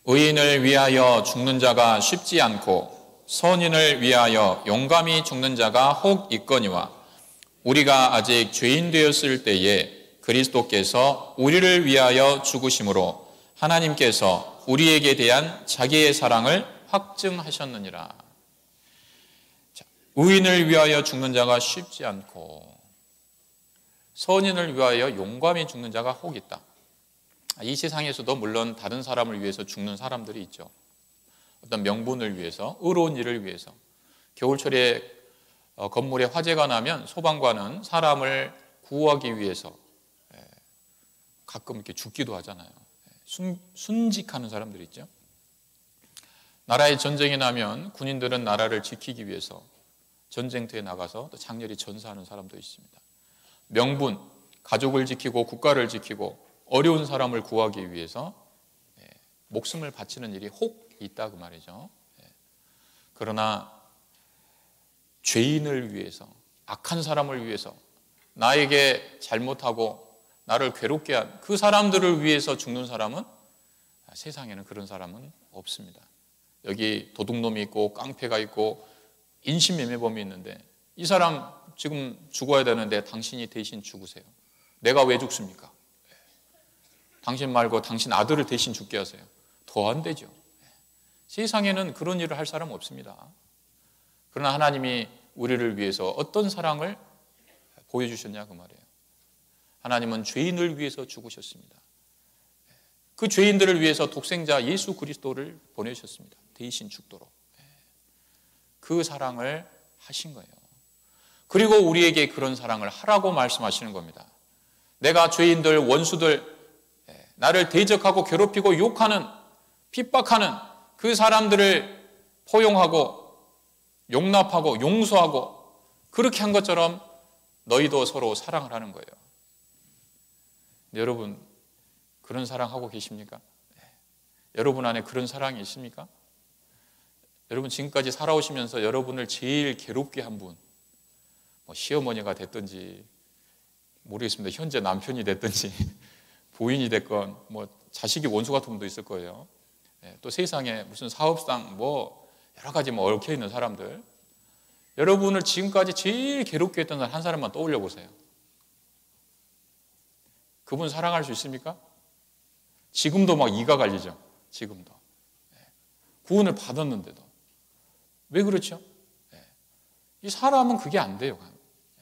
의인을 위하여 죽는 자가 쉽지 않고 선인을 위하여 용감히 죽는 자가 혹 있거니와 우리가 아직 죄인 되었을 때에 그리스도께서 우리를 위하여 죽으심으로 하나님께서 우리에게 대한 자기의 사랑을 확증하셨느니라. 의인을 위하여 죽는 자가 쉽지 않고 선인을 위하여 용감히 죽는 자가 혹 있다. 이 세상에서도 물론 다른 사람을 위해서 죽는 사람들이 있죠. 어떤 명분을 위해서, 의로운 일을 위해서. 겨울철에 건물에 화재가 나면 소방관은 사람을 구하기 위해서 가끔 이렇게 죽기도 하잖아요. 순직하는 사람들이 있죠. 나라에 전쟁이 나면 군인들은 나라를 지키기 위해서 전쟁터에 나가서 또 장렬히 전사하는 사람도 있습니다. 명분, 가족을 지키고 국가를 지키고 어려운 사람을 구하기 위해서 목숨을 바치는 일이 혹 있다 그 말이죠. 그러나 죄인을 위해서, 악한 사람을 위해서, 나에게 잘못하고 나를 괴롭게 한 그 사람들을 위해서 죽는 사람은 세상에는 그런 사람은 없습니다. 여기 도둑놈이 있고 깡패가 있고 인신매매범이 있는데 이 사람 지금 죽어야 되는데 당신이 대신 죽으세요. 내가 왜 죽습니까? 당신 말고 당신 아들을 대신 죽게 하세요. 더 안 되죠. 세상에는 그런 일을 할 사람 없습니다. 그러나 하나님이 우리를 위해서 어떤 사랑을 보여주셨냐 그 말이에요. 하나님은 죄인을 위해서 죽으셨습니다. 그 죄인들을 위해서 독생자 예수 그리스도를 보내셨습니다. 대신 죽도록. 그 사랑을 하신 거예요. 그리고 우리에게 그런 사랑을 하라고 말씀하시는 겁니다. 내가 죄인들, 원수들, 나를 대적하고 괴롭히고 욕하는, 핍박하는 그 사람들을 포용하고 용납하고 용서하고 그렇게 한 것처럼 너희도 서로 사랑을 하는 거예요. 여러분, 그런 사랑하고 계십니까? 여러분 안에 그런 사랑이 있습니까? 여러분 지금까지 살아오시면서 여러분을 제일 괴롭게 한 분, 시어머니가 됐든지 모르겠습니다. 현재 남편이 됐든지 부인이 됐건 자식이 원수 같은 분도 있을 거예요. 또 세상에 무슨 사업상 여러 가지 얽혀 있는 사람들, 여러분을 지금까지 제일 괴롭게 했던 사람 한 사람만 떠올려 보세요. 그분 사랑할 수 있습니까? 지금도 막 이가 갈리죠. 지금도 구원을 받았는데도 왜 그렇죠? 이 사람은 그게 안 돼요.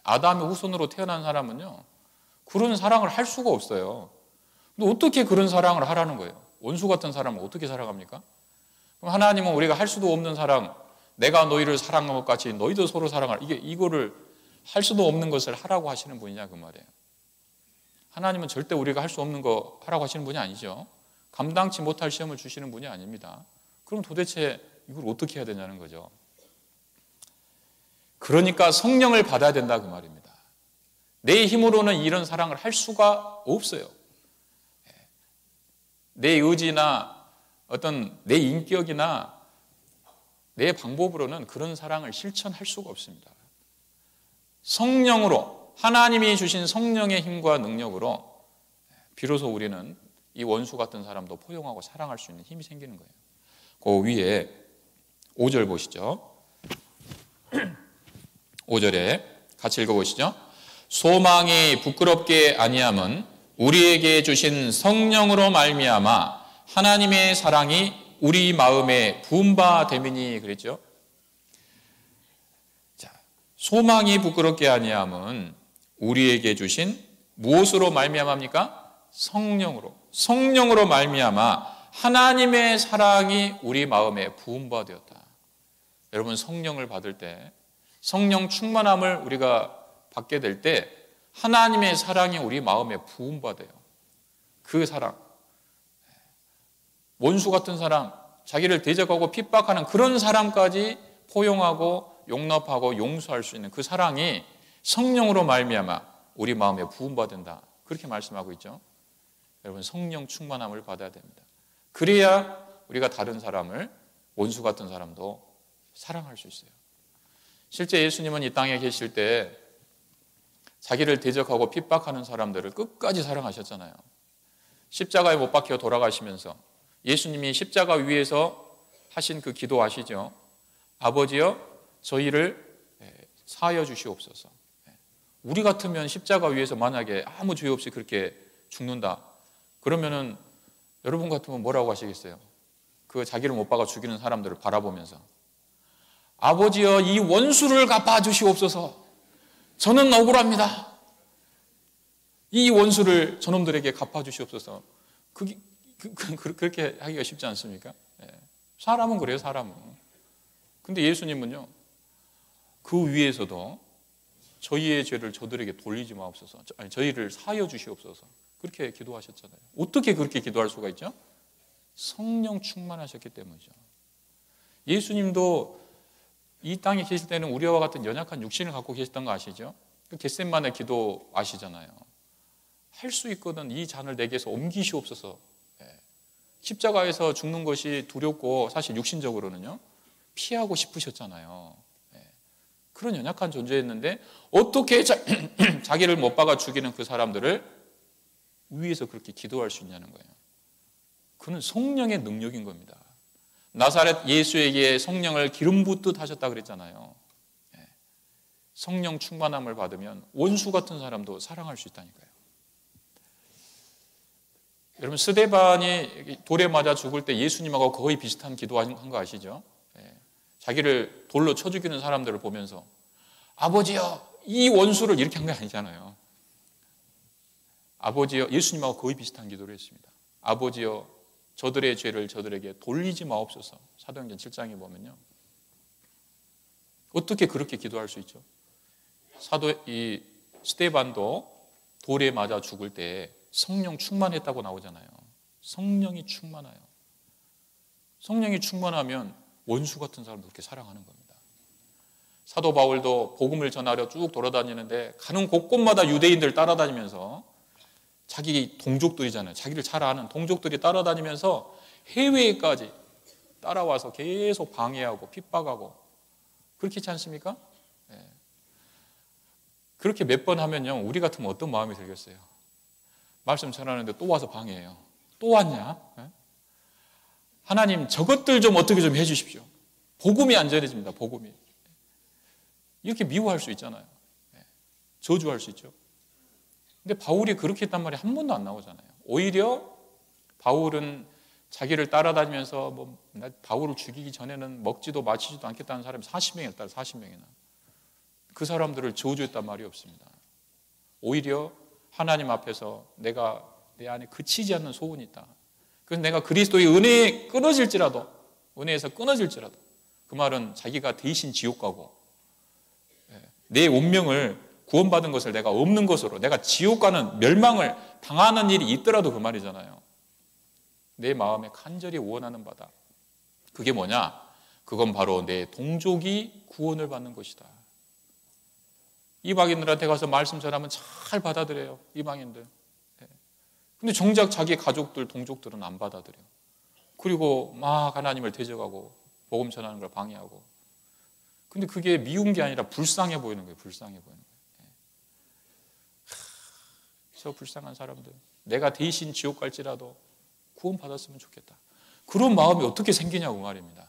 아담의 후손으로 태어난 사람은요 그런 사랑을 할 수가 없어요. 근데 어떻게 그런 사랑을 하라는 거예요? 원수 같은 사람을 어떻게 사랑합니까? 그럼 하나님은 우리가 할 수도 없는 사랑, 내가 너희를 사랑한 것 같이 너희도 서로 사랑하라, 이거를 할 수도 없는 것을 하라고 하시는 분이냐 그 말이에요. 하나님은 절대 우리가 할 수 없는 거 하라고 하시는 분이 아니죠. 감당치 못할 시험을 주시는 분이 아닙니다. 그럼 도대체 이걸 어떻게 해야 되냐는 거죠. 그러니까 성령을 받아야 된다 그 말입니다. 내 힘으로는 이런 사랑을 할 수가 없어요. 내 의지나 어떤 내 인격이나 내 방법으로는 그런 사랑을 실천할 수가 없습니다. 성령으로, 하나님이 주신 성령의 힘과 능력으로 비로소 우리는 이 원수 같은 사람도 포용하고 사랑할 수 있는 힘이 생기는 거예요. 그 위에 5절 보시죠. 5절에 같이 읽어보시죠. 소망이 부끄럽게 아니함은 우리에게 주신 성령으로 말미암아 하나님의 사랑이 우리 마음에 부은 바 됨이니 그랬죠. 자, 소망이 부끄럽게 아니함은 우리에게 주신 무엇으로 말미암합니까? 성령으로 말미암아 하나님의 사랑이 우리 마음에 부은 바 되었다. 여러분, 성령을 받을 때, 성령 충만함을 우리가 받게 될 때 하나님의 사랑이 우리 마음에 부은 바 돼요. 그 사랑, 원수 같은 사람, 자기를 대적하고 핍박하는 그런 사람까지 포용하고 용납하고 용서할 수 있는 그 사랑이 성령으로 말미암아 우리 마음에 부은 바 된다. 그렇게 말씀하고 있죠. 여러분, 성령 충만함을 받아야 됩니다. 그래야 우리가 다른 사람을, 원수 같은 사람도 사랑할 수 있어요. 실제 예수님은 이 땅에 계실 때 자기를 대적하고 핍박하는 사람들을 끝까지 사랑하셨잖아요. 십자가에 못 박혀 돌아가시면서 예수님이 십자가 위에서 하신 그 기도 아시죠? 아버지여, 저희를 사하여 주시옵소서. 우리 같으면 십자가 위에서 만약에 아무 죄 없이 그렇게 죽는다, 그러면은 여러분 같으면 뭐라고 하시겠어요? 그 자기를 못 박아 죽이는 사람들을 바라보면서 아버지여, 이 원수를 갚아 주시옵소서. 저는 억울합니다. 이 원수를 저놈들에게 갚아 주시옵소서. 그렇게 하기가 쉽지 않습니까? 사람은 그래요, 사람은. 근데 예수님은요, 그 위에서도 저희의 죄를 저들에게 돌리지 마옵소서. 아니, 저희를 사하여 주시옵소서. 그렇게 기도하셨잖아요. 어떻게 그렇게 기도할 수가 있죠? 성령 충만하셨기 때문이죠. 예수님도 이 땅에 계실 때는 우리와 같은 연약한 육신을 갖고 계셨던 거 아시죠? 겟세마네 기도 아시잖아요. 할 수 있거든 이 잔을 내게서 옮기시옵소서. 십자가에서 죽는 것이 두렵고 사실 육신적으로는요 피하고 싶으셨잖아요. 그런 연약한 존재였는데 어떻게 자기를 못 박아 죽이는 그 사람들을 위에서 그렇게 기도할 수 있냐는 거예요. 그는 성령의 능력인 겁니다. 나사렛 예수에게 성령을 기름 붓듯 하셨다 그랬잖아요. 성령 충만함을 받으면 원수 같은 사람도 사랑할 수 있다니까요. 여러분, 스데반이 돌에 맞아 죽을 때 예수님하고 거의 비슷한 기도한 거 아시죠? 자기를 돌로 쳐 죽이는 사람들을 보면서 아버지여, 이 원수를 이렇게 한 게 아니잖아요. 아버지여, 예수님하고 거의 비슷한 기도를 했습니다. 아버지여, 저들의 죄를 저들에게 돌리지 마옵소서. 사도행전 7장에 보면요, 어떻게 그렇게 기도할 수 있죠? 이 스데반도 돌에 맞아 죽을 때 성령 충만했다고 나오잖아요. 성령이 충만해요. 성령이 충만하면 원수 같은 사람도 그렇게 사랑하는 겁니다. 사도 바울도 복음을 전하려 쭉 돌아다니는데 가는 곳곳마다 유대인들 따라다니면서, 자기 동족들이잖아요. 자기를 잘 아는 동족들이 따라다니면서 해외까지 따라와서 계속 방해하고 핍박하고, 그렇게 있지 않습니까? 그렇게 몇 번 하면요, 우리 같으면 어떤 마음이 들겠어요? 말씀 전하는데 또 와서 방해해요. 또 왔냐? 하나님, 저것들 좀 어떻게 좀 해주십시오. 복음이 안 전해집니다. 복음이. 이렇게 미워할 수 있잖아요. 저주할 수 있죠. 근데 바울이 그렇게 했단 말이 한 번도 안 나오잖아요. 오히려 바울은 자기를 따라다니면서 바울을 죽이기 전에는 먹지도 마시지도 않겠다는 사람이 40명이나 따라 40명이나. 그 사람들을 저주했단 말이 없습니다. 오히려 하나님 앞에서 내가 내 안에 그치지 않는 소원이 있다. 그래서 내가 그리스도의 은혜에 끊어질지라도, 은혜에서 끊어질지라도, 그 말은 자기가 대신 지옥 가고 내 운명을 구원받은 것을 내가 없는 것으로, 내가 지옥 가는 멸망을 당하는 일이 있더라도 그 말이잖아요. 내 마음에 간절히 원하는 바다. 그게 뭐냐? 그건 바로 내 동족이 구원을 받는 것이다. 이방인들한테 가서 말씀 전하면 잘 받아들여요, 이방인들. 근데 정작 자기 가족들, 동족들은 안 받아들여. 그리고 막 하나님을 대적하고 복음 전하는 걸 방해하고. 근데 그게 미운 게 아니라 불쌍해 보이는 거예요. 불쌍해 보이는 거예요. 저 불쌍한 사람들, 내가 대신 지옥 갈지라도 구원 받았으면 좋겠다. 그런 마음이 어떻게 생기냐고 말입니다.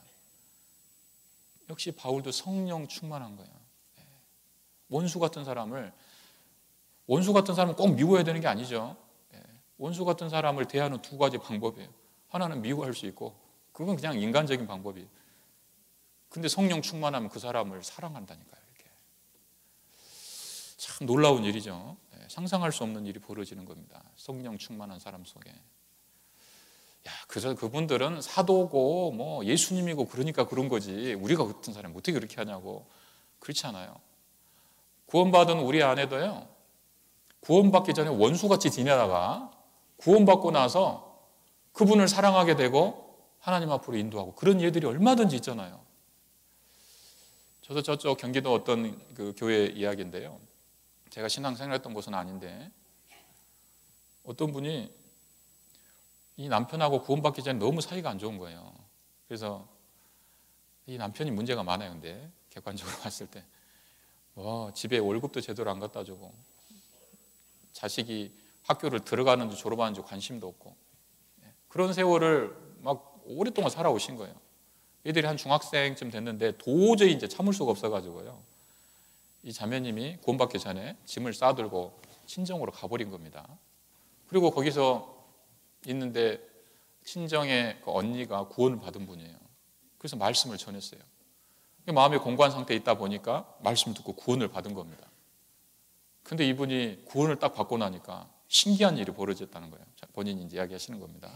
역시 바울도 성령 충만한 거예요. 원수 같은 사람은 꼭 미워야 되는 게 아니죠. 원수 같은 사람을 대하는 두 가지 방법이에요. 하나는 미워할 수 있고, 그건 그냥 인간적인 방법이에요. 근데 성령 충만하면 그 사람을 사랑한다니까요. 이렇게. 참 놀라운 일이죠. 상상할 수 없는 일이 벌어지는 겁니다. 성령 충만한 사람 속에. 그래서 그분들은 사도고 뭐 예수님이고 그러니까 그런 거지, 우리가 같은 사람이 어떻게 그렇게 하냐고. 그렇지 않아요. 구원받은 우리 안에도요, 구원받기 전에 원수같이 지내다가 구원받고 나서 그분을 사랑하게 되고 하나님 앞으로 인도하고, 그런 일들이 얼마든지 있잖아요. 저도 저쪽 경기도 어떤 그 교회 이야기인데요, 제가 신앙생활했던 곳은 아닌데, 어떤 분이 이 남편하고 구원받기 전에 너무 사이가 안 좋은 거예요. 그래서 이 남편이 문제가 많아요. 근데 객관적으로 봤을 때 집에 월급도 제대로 안 갖다 주고, 자식이 학교를 들어가는지 졸업하는지 관심도 없고, 그런 세월을 막 오랫동안 살아오신 거예요. 애들이 한 중학생쯤 됐는데 도저히 이제 참을 수가 없어가지고요, 이 자매님이 구원받기 전에 짐을 싸들고 친정으로 가버린 겁니다. 그리고 거기서 있는데 친정의 그 언니가 구원을 받은 분이에요. 그래서 말씀을 전했어요. 마음이 공고한 상태에 있다 보니까 말씀을 듣고 구원을 받은 겁니다. 근데 이분이 구원을 딱 받고 나니까 신기한 일이 벌어졌다는 거예요. 본인이 이야기하시는 겁니다.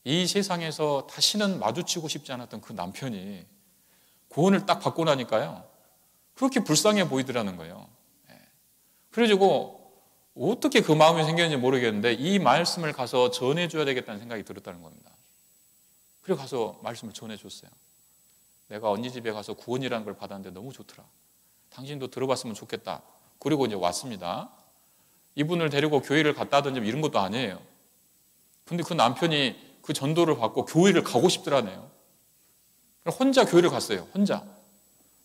이 세상에서 다시는 마주치고 싶지 않았던 그 남편이 구원을 딱 받고 나니까요, 그렇게 불쌍해 보이더라는 거예요. 그래가지고 어떻게 그 마음이 생겼는지 모르겠는데 이 말씀을 가서 전해줘야 되겠다는 생각이 들었다는 겁니다. 그래서 가서 말씀을 전해줬어요. 내가 언니 집에 가서 구원이라는 걸 받았는데 너무 좋더라. 당신도 들어봤으면 좋겠다. 그리고 이제 왔습니다. 이분을 데리고 교회를 갔다든지 이런 것도 아니에요. 근데 그 남편이 그 전도를 받고 교회를 가고 싶더라네요. 혼자 교회를 갔어요.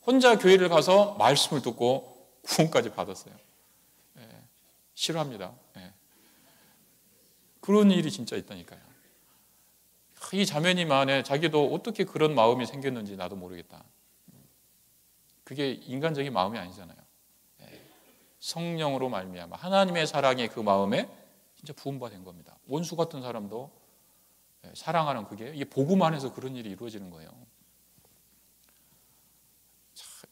혼자 교회를 가서 말씀을 듣고 구원까지 받았어요. 싫어합니다. 그런 일이 진짜 있다니까요. 이 자매님 안에 자기도 어떻게 그런 마음이 생겼는지 나도 모르겠다. 그게 인간적인 마음이 아니잖아요. 성령으로 말미암아 하나님의 사랑이 그 마음에 진짜 부음받은 겁니다. 원수 같은 사람도 사랑하는, 그게 이 복음 안에서 그런 일이 이루어지는 거예요.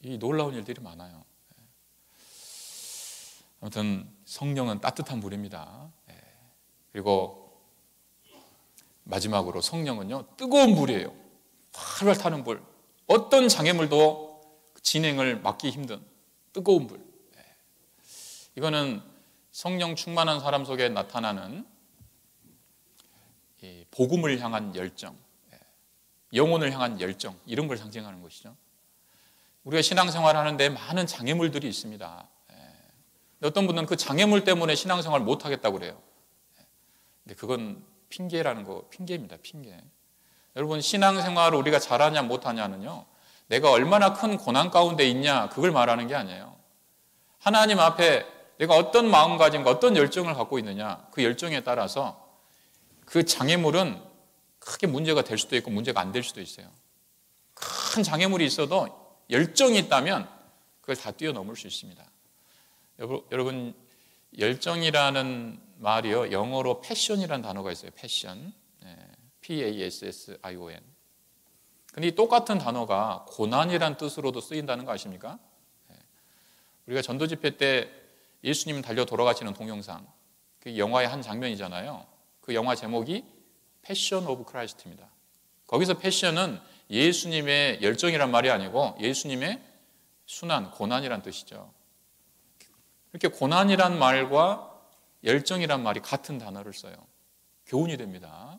이 놀라운 일들이 많아요. 아무튼 성령은 따뜻한 불입니다. 그리고 마지막으로 성령은요, 뜨거운 불이에요. 활활 타는 불. 어떤 장애물도 진행을 막기 힘든 뜨거운 불. 이거는 성령 충만한 사람 속에 나타나는 복음을 향한 열정, 영혼을 향한 열정, 이런 걸 상징하는 것이죠. 우리가 신앙생활 하는데 많은 장애물들이 있습니다. 어떤 분은 그 장애물 때문에 신앙생활 못 하겠다고 그래요. 근데 그건 핑계입니다. 핑계. 여러분, 신앙생활을 우리가 잘하냐 못하냐는요, 내가 얼마나 큰 고난 가운데 있냐, 그걸 말하는 게 아니에요. 하나님 앞에 내가 어떤 마음가짐과 어떤 열정을 갖고 있느냐, 그 열정에 따라서 그 장애물은 크게 문제가 될 수도 있고 문제가 안 될 수도 있어요. 큰 장애물이 있어도 열정이 있다면 그걸 다 뛰어넘을 수 있습니다. 여러분, 열정이라는 말이요, 영어로 패션이라는 단어가 있어요. 패션, P-A-S-S-I-O-N. 근데 이 똑같은 단어가 고난이라는 뜻으로도 쓰인다는 거 아십니까? 우리가 전도 집회 때 예수님 달려 돌아가시는 동영상, 그 영화의 한 장면이잖아요. 그 영화 제목이 패션 오브 크라이스트입니다. 거기서 패션은 예수님의 열정이란 말이 아니고 예수님의 순환, 고난이란 뜻이죠. 이렇게 고난이란 말과 열정이란 말이 같은 단어를 써요. 교훈이 됩니다.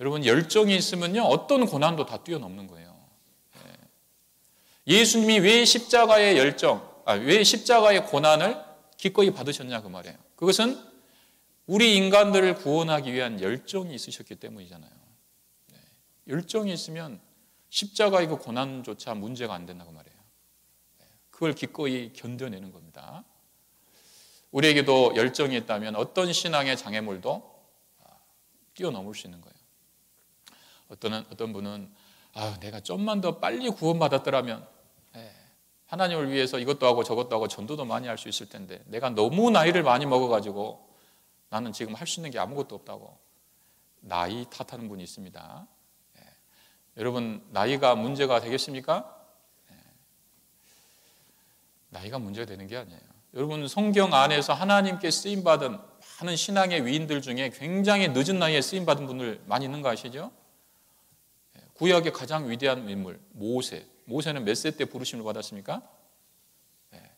여러분, 열정이 있으면요, 어떤 고난도 다 뛰어넘는 거예요. 예수님이 왜 십자가의 왜 십자가의 고난을 기꺼이 받으셨냐, 그 말이에요. 그것은 우리 인간들을 구원하기 위한 열정이 있으셨기 때문이잖아요. 열정이 있으면 십자가의 그 고난조차 문제가 안 된다고 말이에요. 그걸 기꺼이 견뎌내는 겁니다. 우리에게도 열정이 있다면 어떤 신앙의 장애물도 뛰어넘을 수 있는 거예요. 어떤 분은 내가 좀만 더 빨리 구원받았더라면 하나님을 위해서 이것도 하고 저것도 하고 전도도 많이 할 수 있을 텐데 내가 너무 나이를 많이 먹어가지고 나는 지금 할 수 있는 게 아무것도 없다고 나이 탓하는 분이 있습니다. 여러분, 나이가 문제가 되겠습니까? 나이가 문제가 되는 게 아니에요. 여러분, 성경 안에서 하나님께 쓰임받은 많은 신앙의 위인들 중에 굉장히 늦은 나이에 쓰임받은 분들 많이 있는 거 아시죠? 구약의 가장 위대한 인물 모세. 모세는 몇 세 때 부르심을 받았습니까?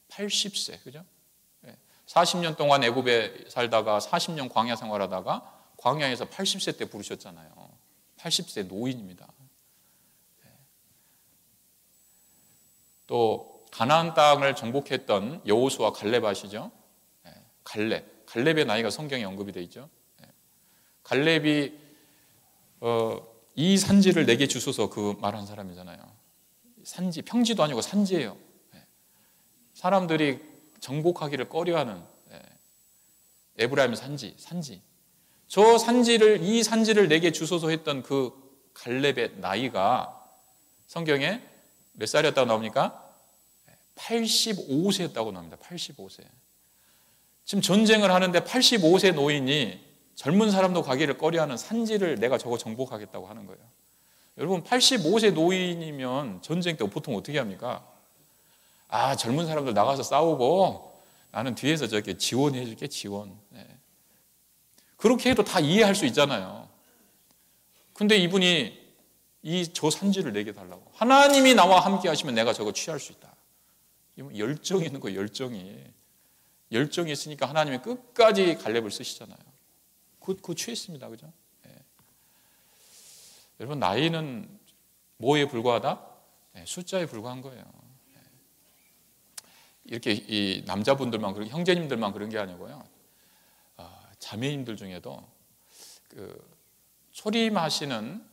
80세, 그죠? 40년 동안 애굽에 살다가 40년 광야 생활하다가 광야에서 80세 때 부르셨잖아요. 80세 노인입니다. 또 가나안 땅을 정복했던 여호수아 갈렙 아시죠? 갈렙의 나이가 성경에 언급이 되어 있죠. 갈렙이 이 산지를 내게 주소서 그 말한 사람이잖아요. 산지, 평지도 아니고 산지예요. 사람들이 정복하기를 꺼려하는 에브라임 산지. 저 산지를, 이 산지를 내게 주소서 했던 그 갈렙의 나이가 성경에 몇 살이었다고 나옵니까? 85세였다고 나옵니다. 85세. 지금 전쟁을 하는데 85세 노인이 젊은 사람도 가기를 꺼려하는 산지를 내가 저거 정복하겠다고 하는 거예요. 여러분, 85세 노인이면 전쟁 때 보통 어떻게 합니까? 젊은 사람들 나가서 싸우고 나는 뒤에서 저렇게 지원해 줄게, 지원. 그렇게 해도 다 이해할 수 있잖아요. 근데 이분이 저 산지를 내게 달라고. 하나님이 나와 함께 하시면 내가 저거 취할 수 있다. 열정이 있는 거예요, 열정이. 열정이 있으니까 하나님이 끝까지 갈렙을 쓰시잖아요. 그거 취했습니다. 그죠? 여러분, 나이는 뭐에 불과하다? 숫자에 불과한 거예요. 이렇게 이 남자분들만, 그리고 형제님들만 그런 게 아니고요. 자매님들 중에도 초림하시는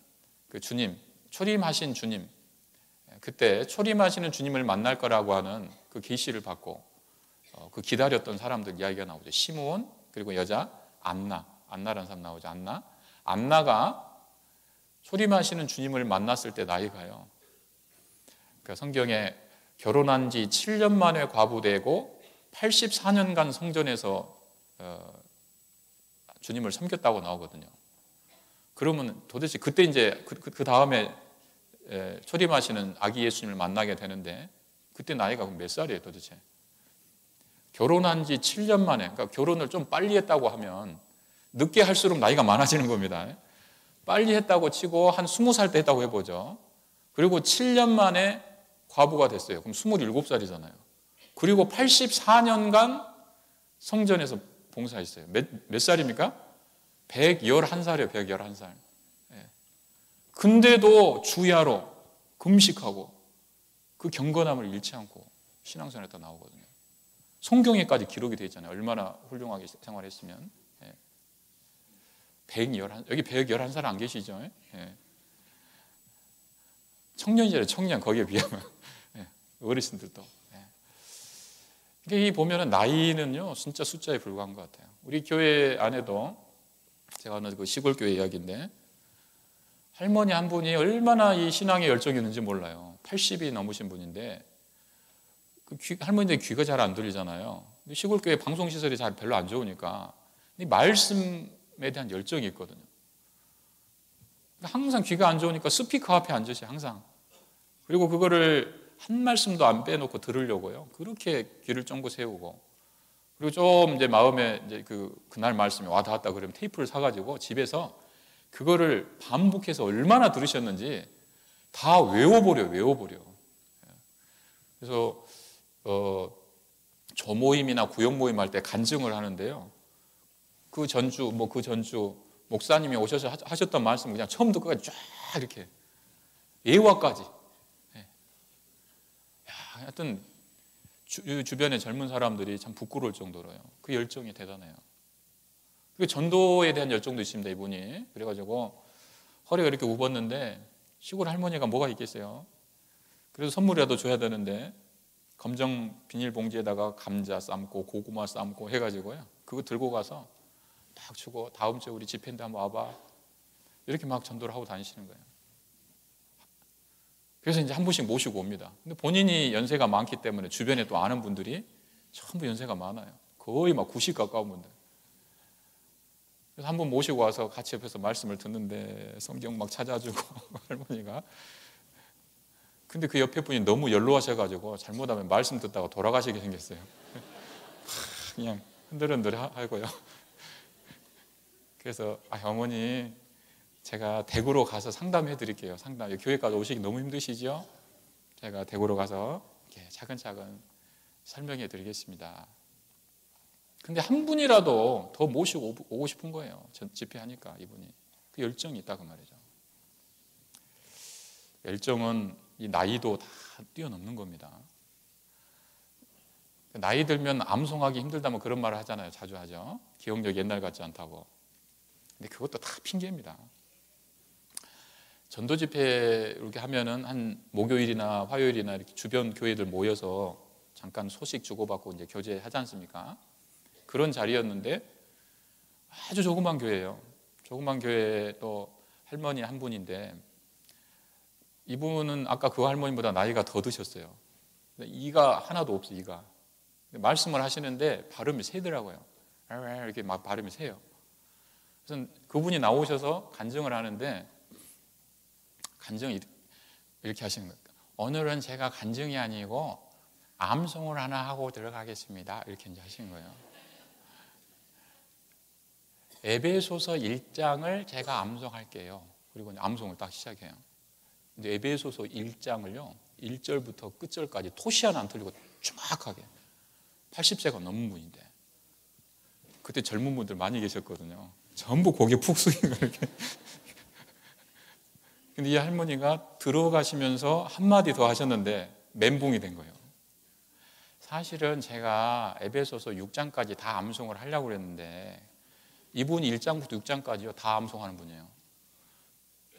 그 주님, 초림하신 주님, 그때 초림하시는 주님을 만날 거라고 하는 그 계시를 받고 그 기다렸던 사람들 이야기가 나오죠. 시므온, 그리고 여자 안나라는 사람 나오죠. 안나가 초림하시는 주님을 만났을 때 나이가요. 그러니까 성경에 결혼한 지 7년 만에 과부되고 84년간 성전에서 주님을 섬겼다고 나오거든요. 그러면 도대체 그때 이제 그 다음에 초림하시는 아기 예수님을 만나게 되는데 그때 나이가 몇 살이에요 도대체? 결혼한 지 7년 만에, 그러니까 결혼을 좀 빨리 했다고 하면 늦게 할수록 나이가 많아지는 겁니다. 빨리 했다고 치고 한 20살 때 했다고 해보죠. 그리고 7년 만에 과부가 됐어요. 그럼 27살이잖아요. 그리고 84년간 성전에서 봉사했어요. 몇 살입니까? 111살이에요. 111살. 근데도 주야로 금식하고 그 경건함을 잃지 않고 신앙생활에 나오거든요. 성경에까지 기록이 되어 있잖아요. 얼마나 훌륭하게 생활했으면. 111, 여기 111살 안 계시죠? 청년이잖아요. 청년, 거기에 비하면. 어르신들도. 이게 보면은 나이는요, 진짜 숫자에 불과한 것 같아요. 우리 교회 안에도 제가 어느 그 시골교회 이야기인데, 할머니 한 분이 얼마나 이 신앙에 열정이 있는지 몰라요. 80이 넘으신 분인데, 할머니들 귀가 잘 안 들리잖아요. 시골교회 방송시설이 잘 별로 안 좋으니까, 이 말씀에 대한 열정이 있거든요. 항상 귀가 안 좋으니까 스피커 앞에 앉으세요, 항상. 그리고 그거를 한 말씀도 안 빼놓고 들으려고요. 그렇게 귀를 쫑긋 세우고. 그리고 좀 이제 마음에 이제 그날 말씀이 와 닿았다 그러면 테이프를 사가지고 집에서 그거를 반복해서 얼마나 들으셨는지 다 외워버려. 그래서 조모임이나 구역 모임 할 때 간증을 하는데요. 그 전주 목사님이 오셔서 하셨던 말씀 그냥 처음부터 끝까지 쫙 이렇게 예화까지. 하여튼 주변의 젊은 사람들이 참 부끄러울 정도로요. 그 열정이 대단해요. 그리고 전도에 대한 열정도 있습니다, 이분이. 그래가지고 허리가 이렇게 굽었는데 시골 할머니가 뭐가 있겠어요. 그래서 선물이라도 줘야 되는데 검정 비닐봉지에다가 감자 삶고 고구마 삶고 해가지고요. 그거 들고 가서 딱 주고 다음 주에 우리 집회인데 한번 와봐. 이렇게 막 전도를 하고 다니시는 거예요. 그래서 이제 한 분씩 모시고 옵니다. 근데 본인이 연세가 많기 때문에 주변에 또 아는 분들이 전부 연세가 많아요. 거의 막 90 가까운 분들. 그래서 한 분 모시고 와서 같이 옆에서 말씀을 듣는데 성경 막 찾아주고 할머니가. 근데 그 옆에 분이 너무 연로하셔가지고 잘못하면 말씀 듣다가 돌아가시게 생겼어요. 그냥 흔들흔들 하고요. 그래서 어머니 제가 대구로 가서 상담해 드릴게요. 상담. 교회까지 오시기 너무 힘드시죠? 제가 대구로 가서 이렇게 차근차근 설명해 드리겠습니다. 근데 한 분이라도 더 모시고 오고 싶은 거예요. 집회하니까 이분이. 그 열정이 있다 그 말이죠. 열정은 이 나이도 다 뛰어넘는 겁니다. 나이 들면 암송하기 힘들다면 그런 말을 하잖아요. 자주 하죠. 기억력이 옛날 같지 않다고. 근데 그것도 다 핑계입니다. 전도 집회 이렇게 하면은 한 목요일이나 화요일이나 이렇게 주변 교회들 모여서 잠깐 소식 주고받고 이제 교제하지 않습니까? 그런 자리였는데 아주 조그만 교회예요. 조그만 교회에 또 할머니 한 분인데 이분은 아까 그 할머니보다 나이가 더 드셨어요. 이가 하나도 없어요. 이가. 말씀을 하시는데 발음이 세더라고요. 이렇게 막 발음이 세요. 그래서 그분이 나오셔서 간증을 하는데 간증이 이렇게 하시는 거예요. 오늘은 제가 간증이 아니고 암송을 하나 하고 들어가겠습니다. 이렇게 이제 하시는 거예요. 에베소서 1장을 제가 암송할게요. 그리고 암송을 딱 시작해요. 근데 에베소서 1장을요 1절부터 끝절까지 토시 하나 안 틀리고 정확하게 80세가 넘은 분인데 그때 젊은 분들 많이 계셨거든요. 전부 고개 푹 숙이고 이렇게. 근데 이 할머니가 들어가시면서 한마디 더 하셨는데 멘붕이 된 거예요. 사실은 제가 에베소서 6장까지 다 암송을 하려고 그랬는데 이분이 1장부터 6장까지요 다 암송하는 분이에요.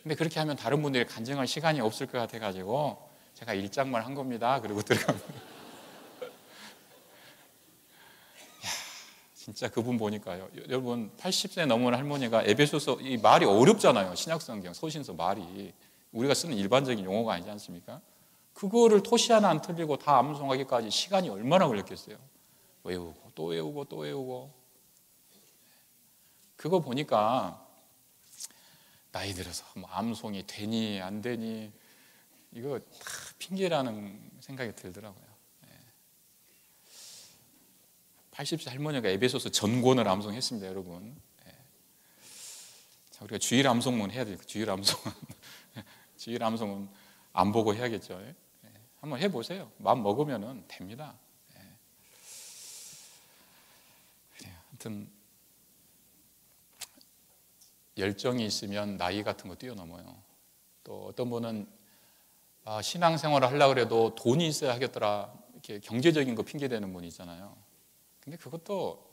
근데 그렇게 하면 다른 분들이 간증할 시간이 없을 것 같아가지고 제가 1장만 한 겁니다. 그리고 들어갑니다. 진짜 그분 보니까요. 여러분 80세 넘은 할머니가 에베소서 이 말이 어렵잖아요. 신약성경 서신서 말이 우리가 쓰는 일반적인 용어가 아니지 않습니까? 그거를 토시 하나 안 틀리고 다 암송하기까지 시간이 얼마나 걸렸겠어요. 외우고 또 외우고 또 외우고. 그거 보니까 나이 들어서 뭐 암송이 되니 안 되니 이거 다 핑계라는 생각이 들더라고요. 80세 할머니가 에베소서 전권을 암송했습니다, 여러분. 자, 우리가 주일 암송문 해야 돼요. 주일 암송은 주일 암송은 안 보고 해야겠죠. 한번 해보세요. 마음 먹으면 됩니다. 그래요. 하여튼 열정이 있으면 나이 같은 거 뛰어넘어요. 또 어떤 분은 신앙생활을 하려고 해도 돈이 있어야 하겠더라 이렇게 경제적인 거 핑계대는 분이 있잖아요. 근데 그것도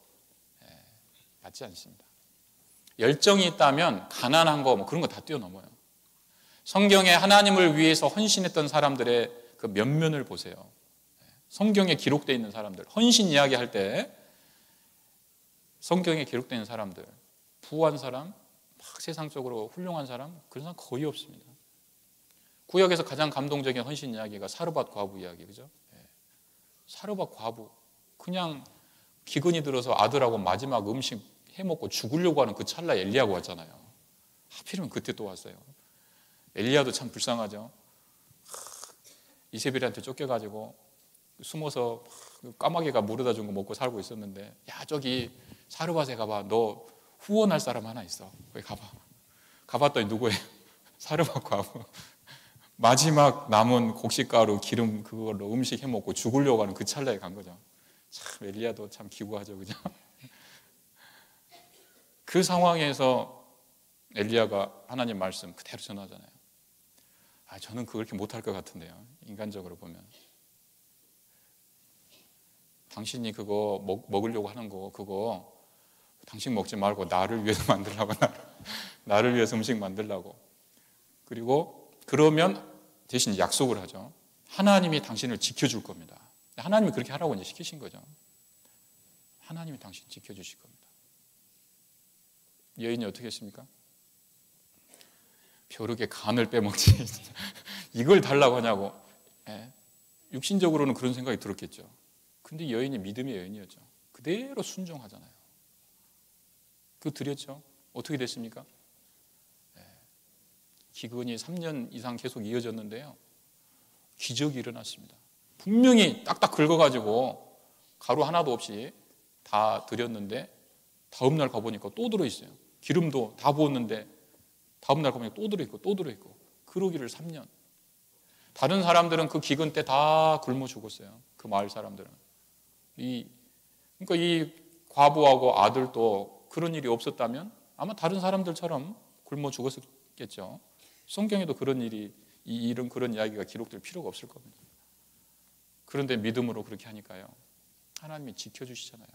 맞지 않습니다. 열정이 있다면 가난한 거 뭐 그런 거 다 뛰어넘어요. 성경에 하나님을 위해서 헌신했던 사람들의 그 면면을 보세요. 성경에 기록되어 있는 사람들, 헌신 이야기할 때 성경에 기록되어 있는 사람들, 부한 사람, 막 세상적으로 훌륭한 사람, 그런 사람 거의 없습니다. 구약에서 가장 감동적인 헌신 이야기가 사르밧 과부 이야기, 그죠? 사르밧 과부, 그냥 기근이 들어서 아들하고 마지막 음식 해먹고 죽으려고 하는 그 찰나에 엘리야가 왔잖아요. 하필이면 그때 또 왔어요. 엘리야도 참 불쌍하죠. 이세벨한테 쫓겨가지고 숨어서 까마귀가 물어다 준 거 먹고 살고 있었는데 야 저기 사르밧에 가봐. 너 후원할 사람 하나 있어. 거기 가봐. 가봤더니 누구예요? 사르밧 과부. 마지막 남은 곡식가루 기름 그걸로 음식 해먹고 죽으려고 하는 그 찰나에 간 거죠. 참 엘리야도 참 기구하죠, 그죠? 그 상황에서 엘리야가 하나님 말씀 그대로 전하잖아요. 저는 그렇게 못할 것 같은데요. 인간적으로 보면 당신이 그거 먹으려고 하는 거 그거 당신 먹지 말고 나를 위해서 만들라고 나를 위해서 음식 만들라고. 그리고 그러면 대신 약속을 하죠. 하나님이 당신을 지켜줄 겁니다. 하나님이 그렇게 하라고 이제 시키신 거죠. 하나님이 당신 지켜주실 겁니다. 여인이 어떻게 했습니까? 벼룩의 간을 빼먹지 이걸 달라고 하냐고. 예. 육신적으로는 그런 생각이 들었겠죠. 근데 여인이 믿음의 여인이었죠. 그대로 순종하잖아요. 그거 드렸죠. 어떻게 됐습니까? 예. 기근이 3년 이상 계속 이어졌는데요, 기적이 일어났습니다. 분명히 딱딱 긁어가지고 가루 하나도 없이 다 드렸는데 다음날 가보니까 또 들어있어요. 기름도 다 부었는데 다음날 가보니까 또 들어있고 또 들어있고. 그러기를 3년. 다른 사람들은 그 기근 때 다 굶어 죽었어요. 그 마을 사람들은. 그러니까 이 과부하고 아들도 그런 일이 없었다면 아마 다른 사람들처럼 굶어 죽었겠죠. 성경에도 그런 일이, 이런 그런 이야기가 기록될 필요가 없을 겁니다. 그런데 믿음으로 그렇게 하니까요, 하나님이 지켜주시잖아요.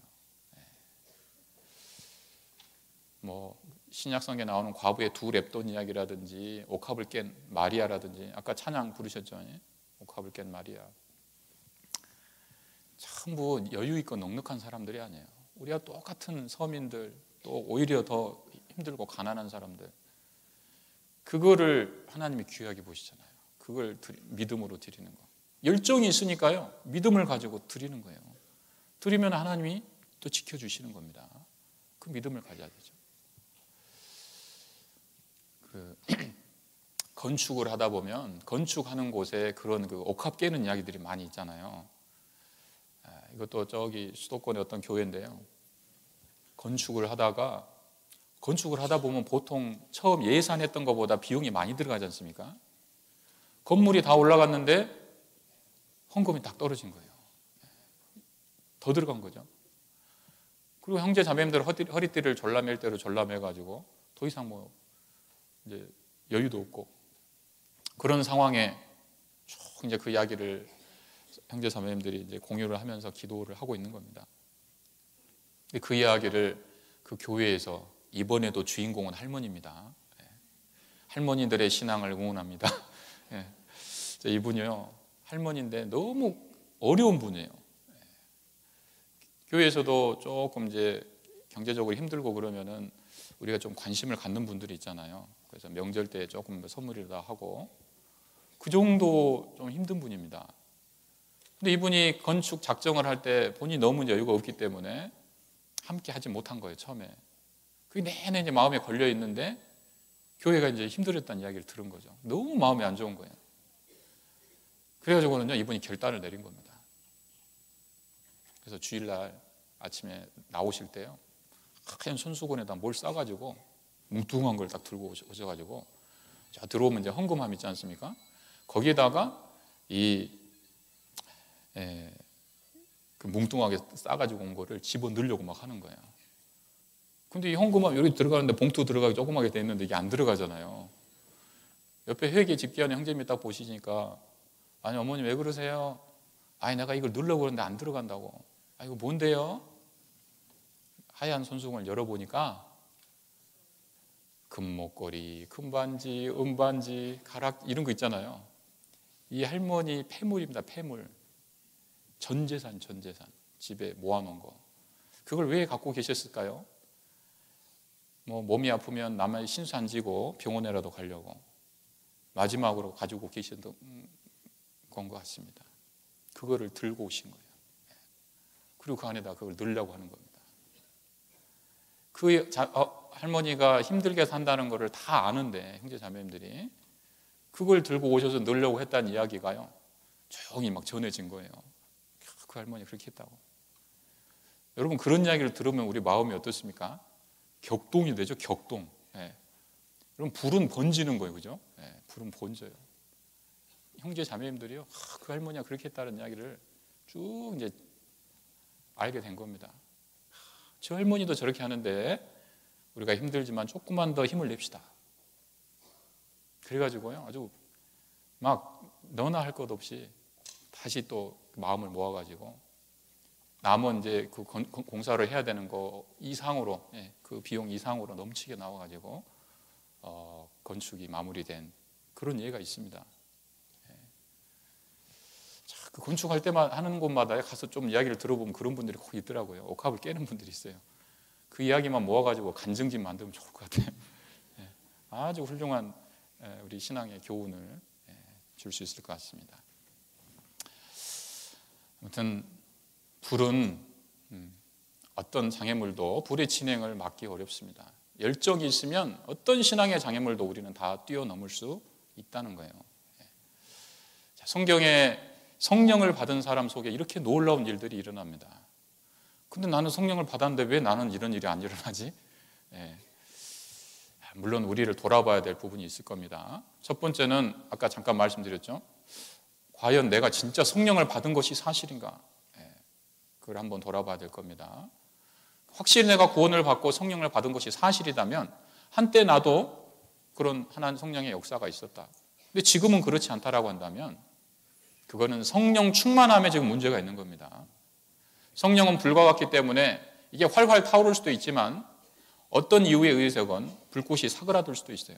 뭐 신약성경에 나오는 과부의 두 랩돈 이야기라든지 옥합을 깬 마리아라든지, 아까 찬양 부르셨죠? 옥합을 깬 마리아. 전부 여유 있고 넉넉한 사람들이 아니에요. 우리가 똑같은 서민들, 또 오히려 더 힘들고 가난한 사람들, 그거를 하나님이 귀하게 보시잖아요. 그걸 믿음으로 드리는 거. 열정이 있으니까요, 믿음을 가지고 드리는 거예요. 드리면 하나님이 또 지켜주시는 겁니다. 그 믿음을 가져야 되죠. 건축을 하다 보면 건축하는 곳에 그런 그 옥합 깨는 이야기들이 많이 있잖아요. 이것도 저기 수도권의 어떤 교회인데요, 건축을 하다 보면 보통 처음 예산했던 것보다 비용이 많이 들어가지 않습니까? 건물이 다 올라갔는데 헌금이 딱 떨어진 거예요. 더 들어간 거죠. 그리고 형제 자매님들 허리띠를 졸라맬 대로 졸라매가지고 더 이상 뭐 이제 여유도 없고, 그런 상황에 쭉 이제 그 이야기를 형제 자매님들이 이제 공유를 하면서 기도를 하고 있는 겁니다. 근데 그 이야기를 그 교회에서, 이번에도 주인공은 할머니입니다. 할머니들의 신앙을 응원합니다. 이분이요, 할머니인데 너무 어려운 분이에요. 교회에서도 조금 이제 경제적으로 힘들고 그러면은 우리가 좀 관심을 갖는 분들이 있잖아요. 그래서 명절 때 조금 선물이라도 하고, 그 정도 좀 힘든 분입니다. 근데 이분이 건축 작정을 할 때 본인이 너무 여유가 없기 때문에 함께 하지 못한 거예요, 처음에. 그게 내내 이제 마음에 걸려 있는데 교회가 이제 힘들었다는 이야기를 들은 거죠. 너무 마음이 안 좋은 거예요. 그래가지고는요, 이분이 결단을 내린 겁니다. 그래서 주일날 아침에 나오실 때요, 하얀 손수건에다 뭘 싸가지고 뭉뚱한 걸 딱 들고 오셔가지고, 자, 들어오면 이제 헌금함 있지 않습니까? 거기에다가 그 뭉뚱하게 싸가지고 온 거를 집어 넣으려고 막 하는 거예요. 근데 이 헌금함 여기 들어가는데 봉투 들어가기 조그맣게 돼 있는데 이게 안 들어가잖아요. 옆에 회계 집계하는 형제님이 딱 보시니까, 아니 어머니 왜 그러세요? 아니 내가 이걸 넣으려고 그러는데 안 들어간다고. 아 이거 뭔데요? 하얀 손수건을 열어보니까 금목걸이, 금반지, 은반지, 가락 이런 거 있잖아요. 이 할머니 폐물입니다. 폐물. 전 재산 집에 모아놓은 거. 그걸 왜 갖고 계셨을까요? 뭐 몸이 아프면 남의 신수 안 지고 병원에라도 가려고 마지막으로 가지고 계셨던 건 것 같습니다. 그거를 들고 오신 거예요. 그리고 그 안에다 그걸 넣으려고 하는 겁니다. 할머니가 힘들게 산다는 것을 다 아는데 형제 자매님들이 그걸 들고 오셔서 넣으려고 했다는 이야기가요, 조용히 막 전해진 거예요. 그 할머니 그렇게 했다고. 여러분, 그런 이야기를 들으면 우리 마음이 어떻습니까? 격동이 되죠. 격동. 그럼 불은 번지는 거예요, 그죠? 불은 번져요. 형제 자매님들이요, 그 할머니가 그렇게 했다는 이야기를 쭉 이제 알게 된 겁니다. 저 할머니도 저렇게 하는데 우리가 힘들지만 조금만 더 힘을 냅시다. 그래가지고요, 아주 막 너나 할 것 없이 다시 또 마음을 모아가지고 남은 이제 그 공사를 해야 되는 거 이상으로, 그 비용 이상으로 넘치게 나와가지고 건축이 마무리된 그런 예가 있습니다. 자, 그 건축할 때만 하는 곳마다 가서 좀 이야기를 들어보면 그런 분들이 꼭 있더라고요. 옥합을 깨는 분들이 있어요. 그 이야기만 모아가지고 간증집 만들면 좋을 것 같아요. 아주 훌륭한 우리 신앙의 교훈을 줄 수 있을 것 같습니다. 아무튼 불은 어떤 장애물도 불의 진행을 막기 어렵습니다. 열정이 있으면 어떤 신앙의 장애물도 우리는 다 뛰어넘을 수 있다는 거예요. 성경에 성령을 받은 사람 속에 이렇게 놀라운 일들이 일어납니다. 근데 나는 성령을 받았는데 왜 나는 이런 일이 안 일어나지? 물론 우리를 돌아봐야 될 부분이 있을 겁니다. 첫 번째는 아까 잠깐 말씀드렸죠. 과연 내가 진짜 성령을 받은 것이 사실인가? 그걸 한번 돌아봐야 될 겁니다. 확실히 내가 구원을 받고 성령을 받은 것이 사실이라면 한때 나도 그런 하나님 성령의 역사가 있었다. 근데 지금은 그렇지 않다라고 한다면 그거는 성령 충만함에 지금 문제가 있는 겁니다. 성령은 불과 같기 때문에 이게 활활 타오를 수도 있지만 어떤 이유에 의해서건 불꽃이 사그라들 수도 있어요.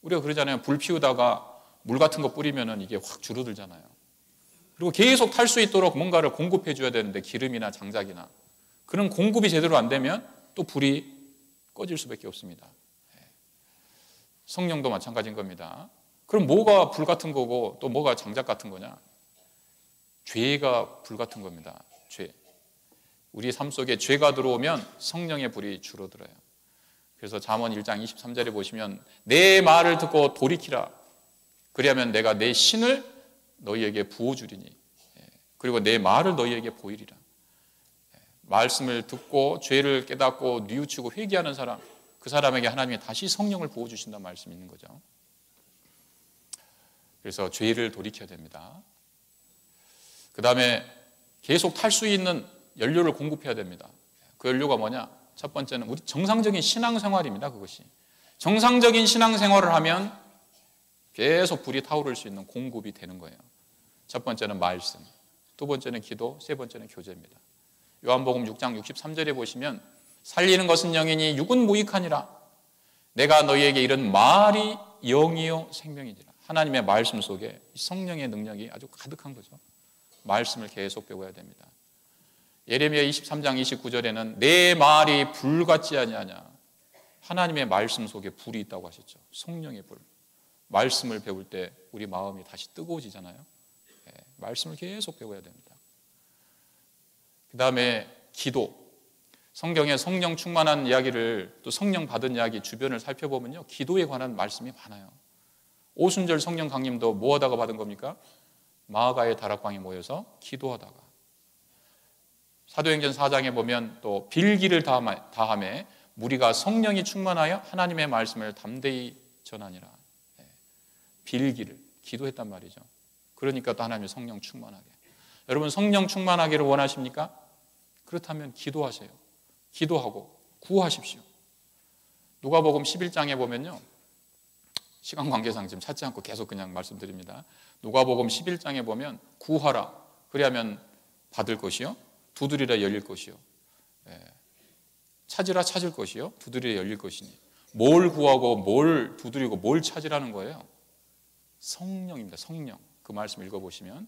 우리가 그러잖아요. 불 피우다가 물 같은 거 뿌리면은 이게 확 줄어들잖아요. 그리고 계속 탈 수 있도록 뭔가를 공급해 줘야 되는데 기름이나 장작이나 그런 공급이 제대로 안 되면 또 불이 꺼질 수밖에 없습니다. 성령도 마찬가지인 겁니다. 그럼 뭐가 불 같은 거고 또 뭐가 장작 같은 거냐? 죄가 불 같은 겁니다. 죄. 우리 삶 속에 죄가 들어오면 성령의 불이 줄어들어요. 그래서 잠언 1장 23절에 보시면 내 말을 듣고 돌이키라. 그리하면 내가 내 신을 너희에게 부어주리니 그리고 내 말을 너희에게 보이리라. 말씀을 듣고 죄를 깨닫고 뉘우치고 회개하는 사람, 그 사람에게 하나님이 다시 성령을 부어주신다는 말씀이 있는 거죠. 그래서 죄를 돌이켜야 됩니다. 그 다음에 계속 탈 수 있는 연료를 공급해야 됩니다. 그 연료가 뭐냐? 첫 번째는 우리 정상적인 신앙생활입니다. 그것이 정상적인 신앙생활을 하면 계속 불이 타오를 수 있는 공급이 되는 거예요. 첫 번째는 말씀, 두 번째는 기도, 세 번째는 교제입니다. 요한복음 6장 63절에 보시면 살리는 것은 영이니 육은 무익하니라. 내가 너희에게 이른 말이 영이요 생명이니라. 하나님의 말씀 속에 성령의 능력이 아주 가득한 거죠. 말씀을 계속 배워야 됩니다. 예레미야 23장 29절에는 내 말이 불같지 아니하냐. 하나님의 말씀 속에 불이 있다고 하셨죠. 성령의 불. 말씀을 배울 때 우리 마음이 다시 뜨거워지잖아요. 말씀을 계속 배워야 됩니다. 그 다음에 기도. 성경에 성령 충만한 이야기를 또 성령 받은 이야기 주변을 살펴보면요. 기도에 관한 말씀이 많아요. 오순절 성령 강림도 뭐 하다가 받은 겁니까? 마가의 다락방에 모여서 기도하다가. 사도행전 4장에 보면 또 빌기를 다하매 무리가 성령이 충만하여 하나님의 말씀을 담대히 전하니라. 빌기를 기도했단 말이죠. 그러니까 또 하나님의 성령 충만하게. 여러분 성령 충만하기를 원하십니까? 그렇다면 기도하세요. 기도하고 구하십시오. 누가복음 11장에 보면요. 시간 관계상 지금 찾지 않고 계속 그냥 말씀드립니다. 누가복음 11장에 보면 구하라. 그리하면 받을 것이요. 두드리라 열릴 것이요. 찾으라 찾을 것이요. 두드리라 열릴 것이니. 뭘 구하고 뭘 두드리고 뭘 찾으라는 거예요. 성령입니다. 성령. 그 말씀 읽어보시면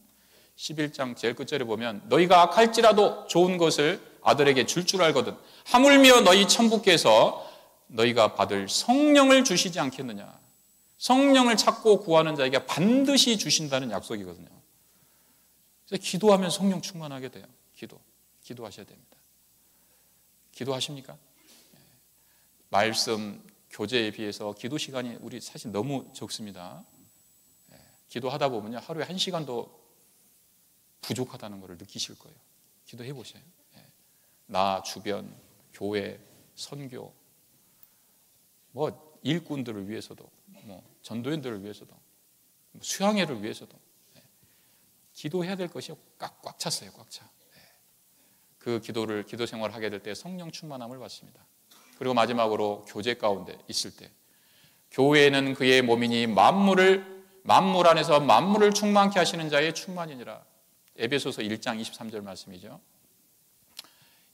11장 제일 끝절에 보면 너희가 악할지라도 좋은 것을 아들에게 줄 알거든 하물며 너희 천부께서 너희가 받을 성령을 주시지 않겠느냐. 성령을 찾고 구하는 자에게 반드시 주신다는 약속이거든요. 그래서 기도하면 성령 충만하게 돼요. 기도하셔야 됩니다. 기도하십니까? 말씀, 교제에 비해서 기도 시간이 우리 사실 너무 적습니다. 기도하다 보면요. 하루에 1시간도 부족하다는 것을 느끼실 거예요. 기도해 보세요. 나, 주변, 교회, 선교, 뭐 일꾼들을 위해서도, 뭐 전도연들을 위해서도, 수양회를 위해서도 기도해야 될 것이 꽉 찼어요. 꽉 차. 그 기도 생활을 하게 될 때 성령 충만함을 받습니다. 그리고 마지막으로 교제 가운데 있을 때 교회는 그의 몸이니 만물 안에서 만물을 충만케 하시는 자의 충만이니라. 에베소서 1장 23절 말씀이죠.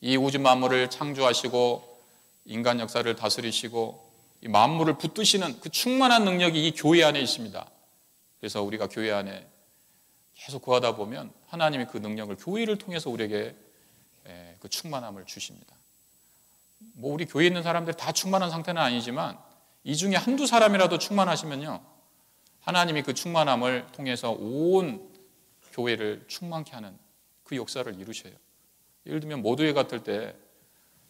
이 우주 만물을 창조하시고 인간 역사를 다스리시고 이 만물을 붙드시는 그 충만한 능력이 이 교회 안에 있습니다. 그래서 우리가 교회 안에 계속 구하다 보면 하나님이 그 능력을 교회를 통해서 우리에게 그 충만함을 주십니다. 뭐 우리 교회에 있는 사람들 다 충만한 상태는 아니지만 이 중에 한두 사람이라도 충만하시면요. 하나님이 그 충만함을 통해서 온 교회를 충만케 하는 그 역사를 이루셔요. 예를 들면 모두회 같을 때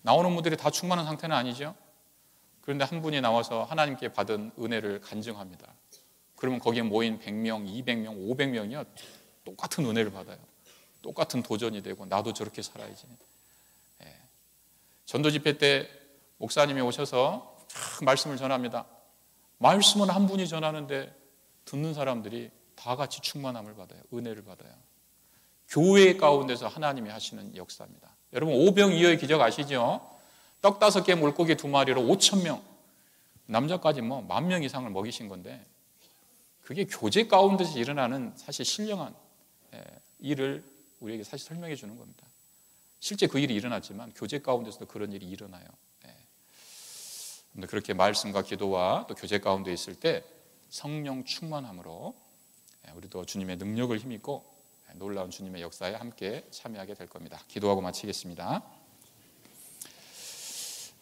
나오는 분들이 다 충만한 상태는 아니죠. 그런데 한 분이 나와서 하나님께 받은 은혜를 간증합니다. 그러면 거기에 모인 100명, 200명, 500명이요 똑같은 은혜를 받아요. 똑같은 도전이 되고 나도 저렇게 살아야지. 전도 집회 때 목사님이 오셔서 말씀을 전합니다. 말씀은 한 분이 전하는데 듣는 사람들이 다 같이 충만함을 받아요. 은혜를 받아요. 교회 가운데서 하나님이 하시는 역사입니다. 여러분 오병이어의 기적 아시죠? 떡 5개 물고기 2마리로 5,000명, 남자까지 10,000명 이상을 먹이신 건데 그게 교제 가운데서 일어나는 사실 신령한 일을 우리에게 사실 설명해 주는 겁니다. 실제 그 일이 일어났지만 교제 가운데서도 그런 일이 일어나요. 그렇게 말씀과 기도와 또 교제 가운데 있을 때 성령 충만함으로 우리도 주님의 능력을 힘입고 놀라운 주님의 역사에 함께 참여하게 될 겁니다. 기도하고 마치겠습니다.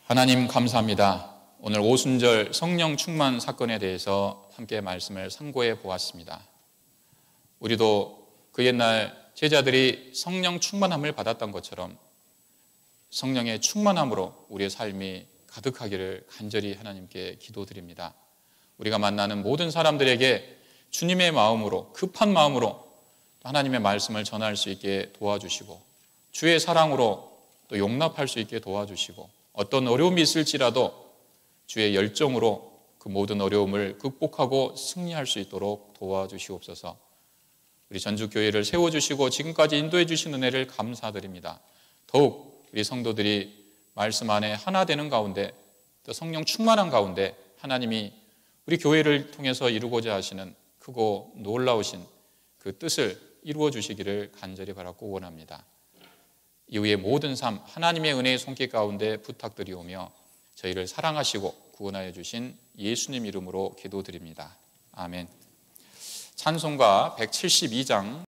하나님 감사합니다. 오늘 오순절 성령 충만 사건에 대해서 함께 말씀을 상고해 보았습니다. 우리도 그 옛날 제자들이 성령 충만함을 받았던 것처럼 성령의 충만함으로 우리의 삶이 가득하기를 간절히 하나님께 기도드립니다. 우리가 만나는 모든 사람들에게 주님의 마음으로, 급한 마음으로 하나님의 말씀을 전할 수 있게 도와주시고 주의 사랑으로 또 용납할 수 있게 도와주시고 어떤 어려움이 있을지라도 주의 열정으로 그 모든 어려움을 극복하고 승리할 수 있도록 도와주시옵소서. 우리 전주교회를 세워주시고 지금까지 인도해 주신 은혜를 감사드립니다. 더욱 우리 성도들이 말씀 안에 하나 되는 가운데 또 성령 충만한 가운데 하나님이 우리 교회를 통해서 이루고자 하시는 크고 놀라우신 그 뜻을 이루어 주시기를 간절히 바라고 원합니다. 이후의 모든 삶 하나님의 은혜의 손길 가운데 부탁드리오며 저희를 사랑하시고 구원하여 주신 예수님 이름으로 기도드립니다. 아멘. 찬송가 172장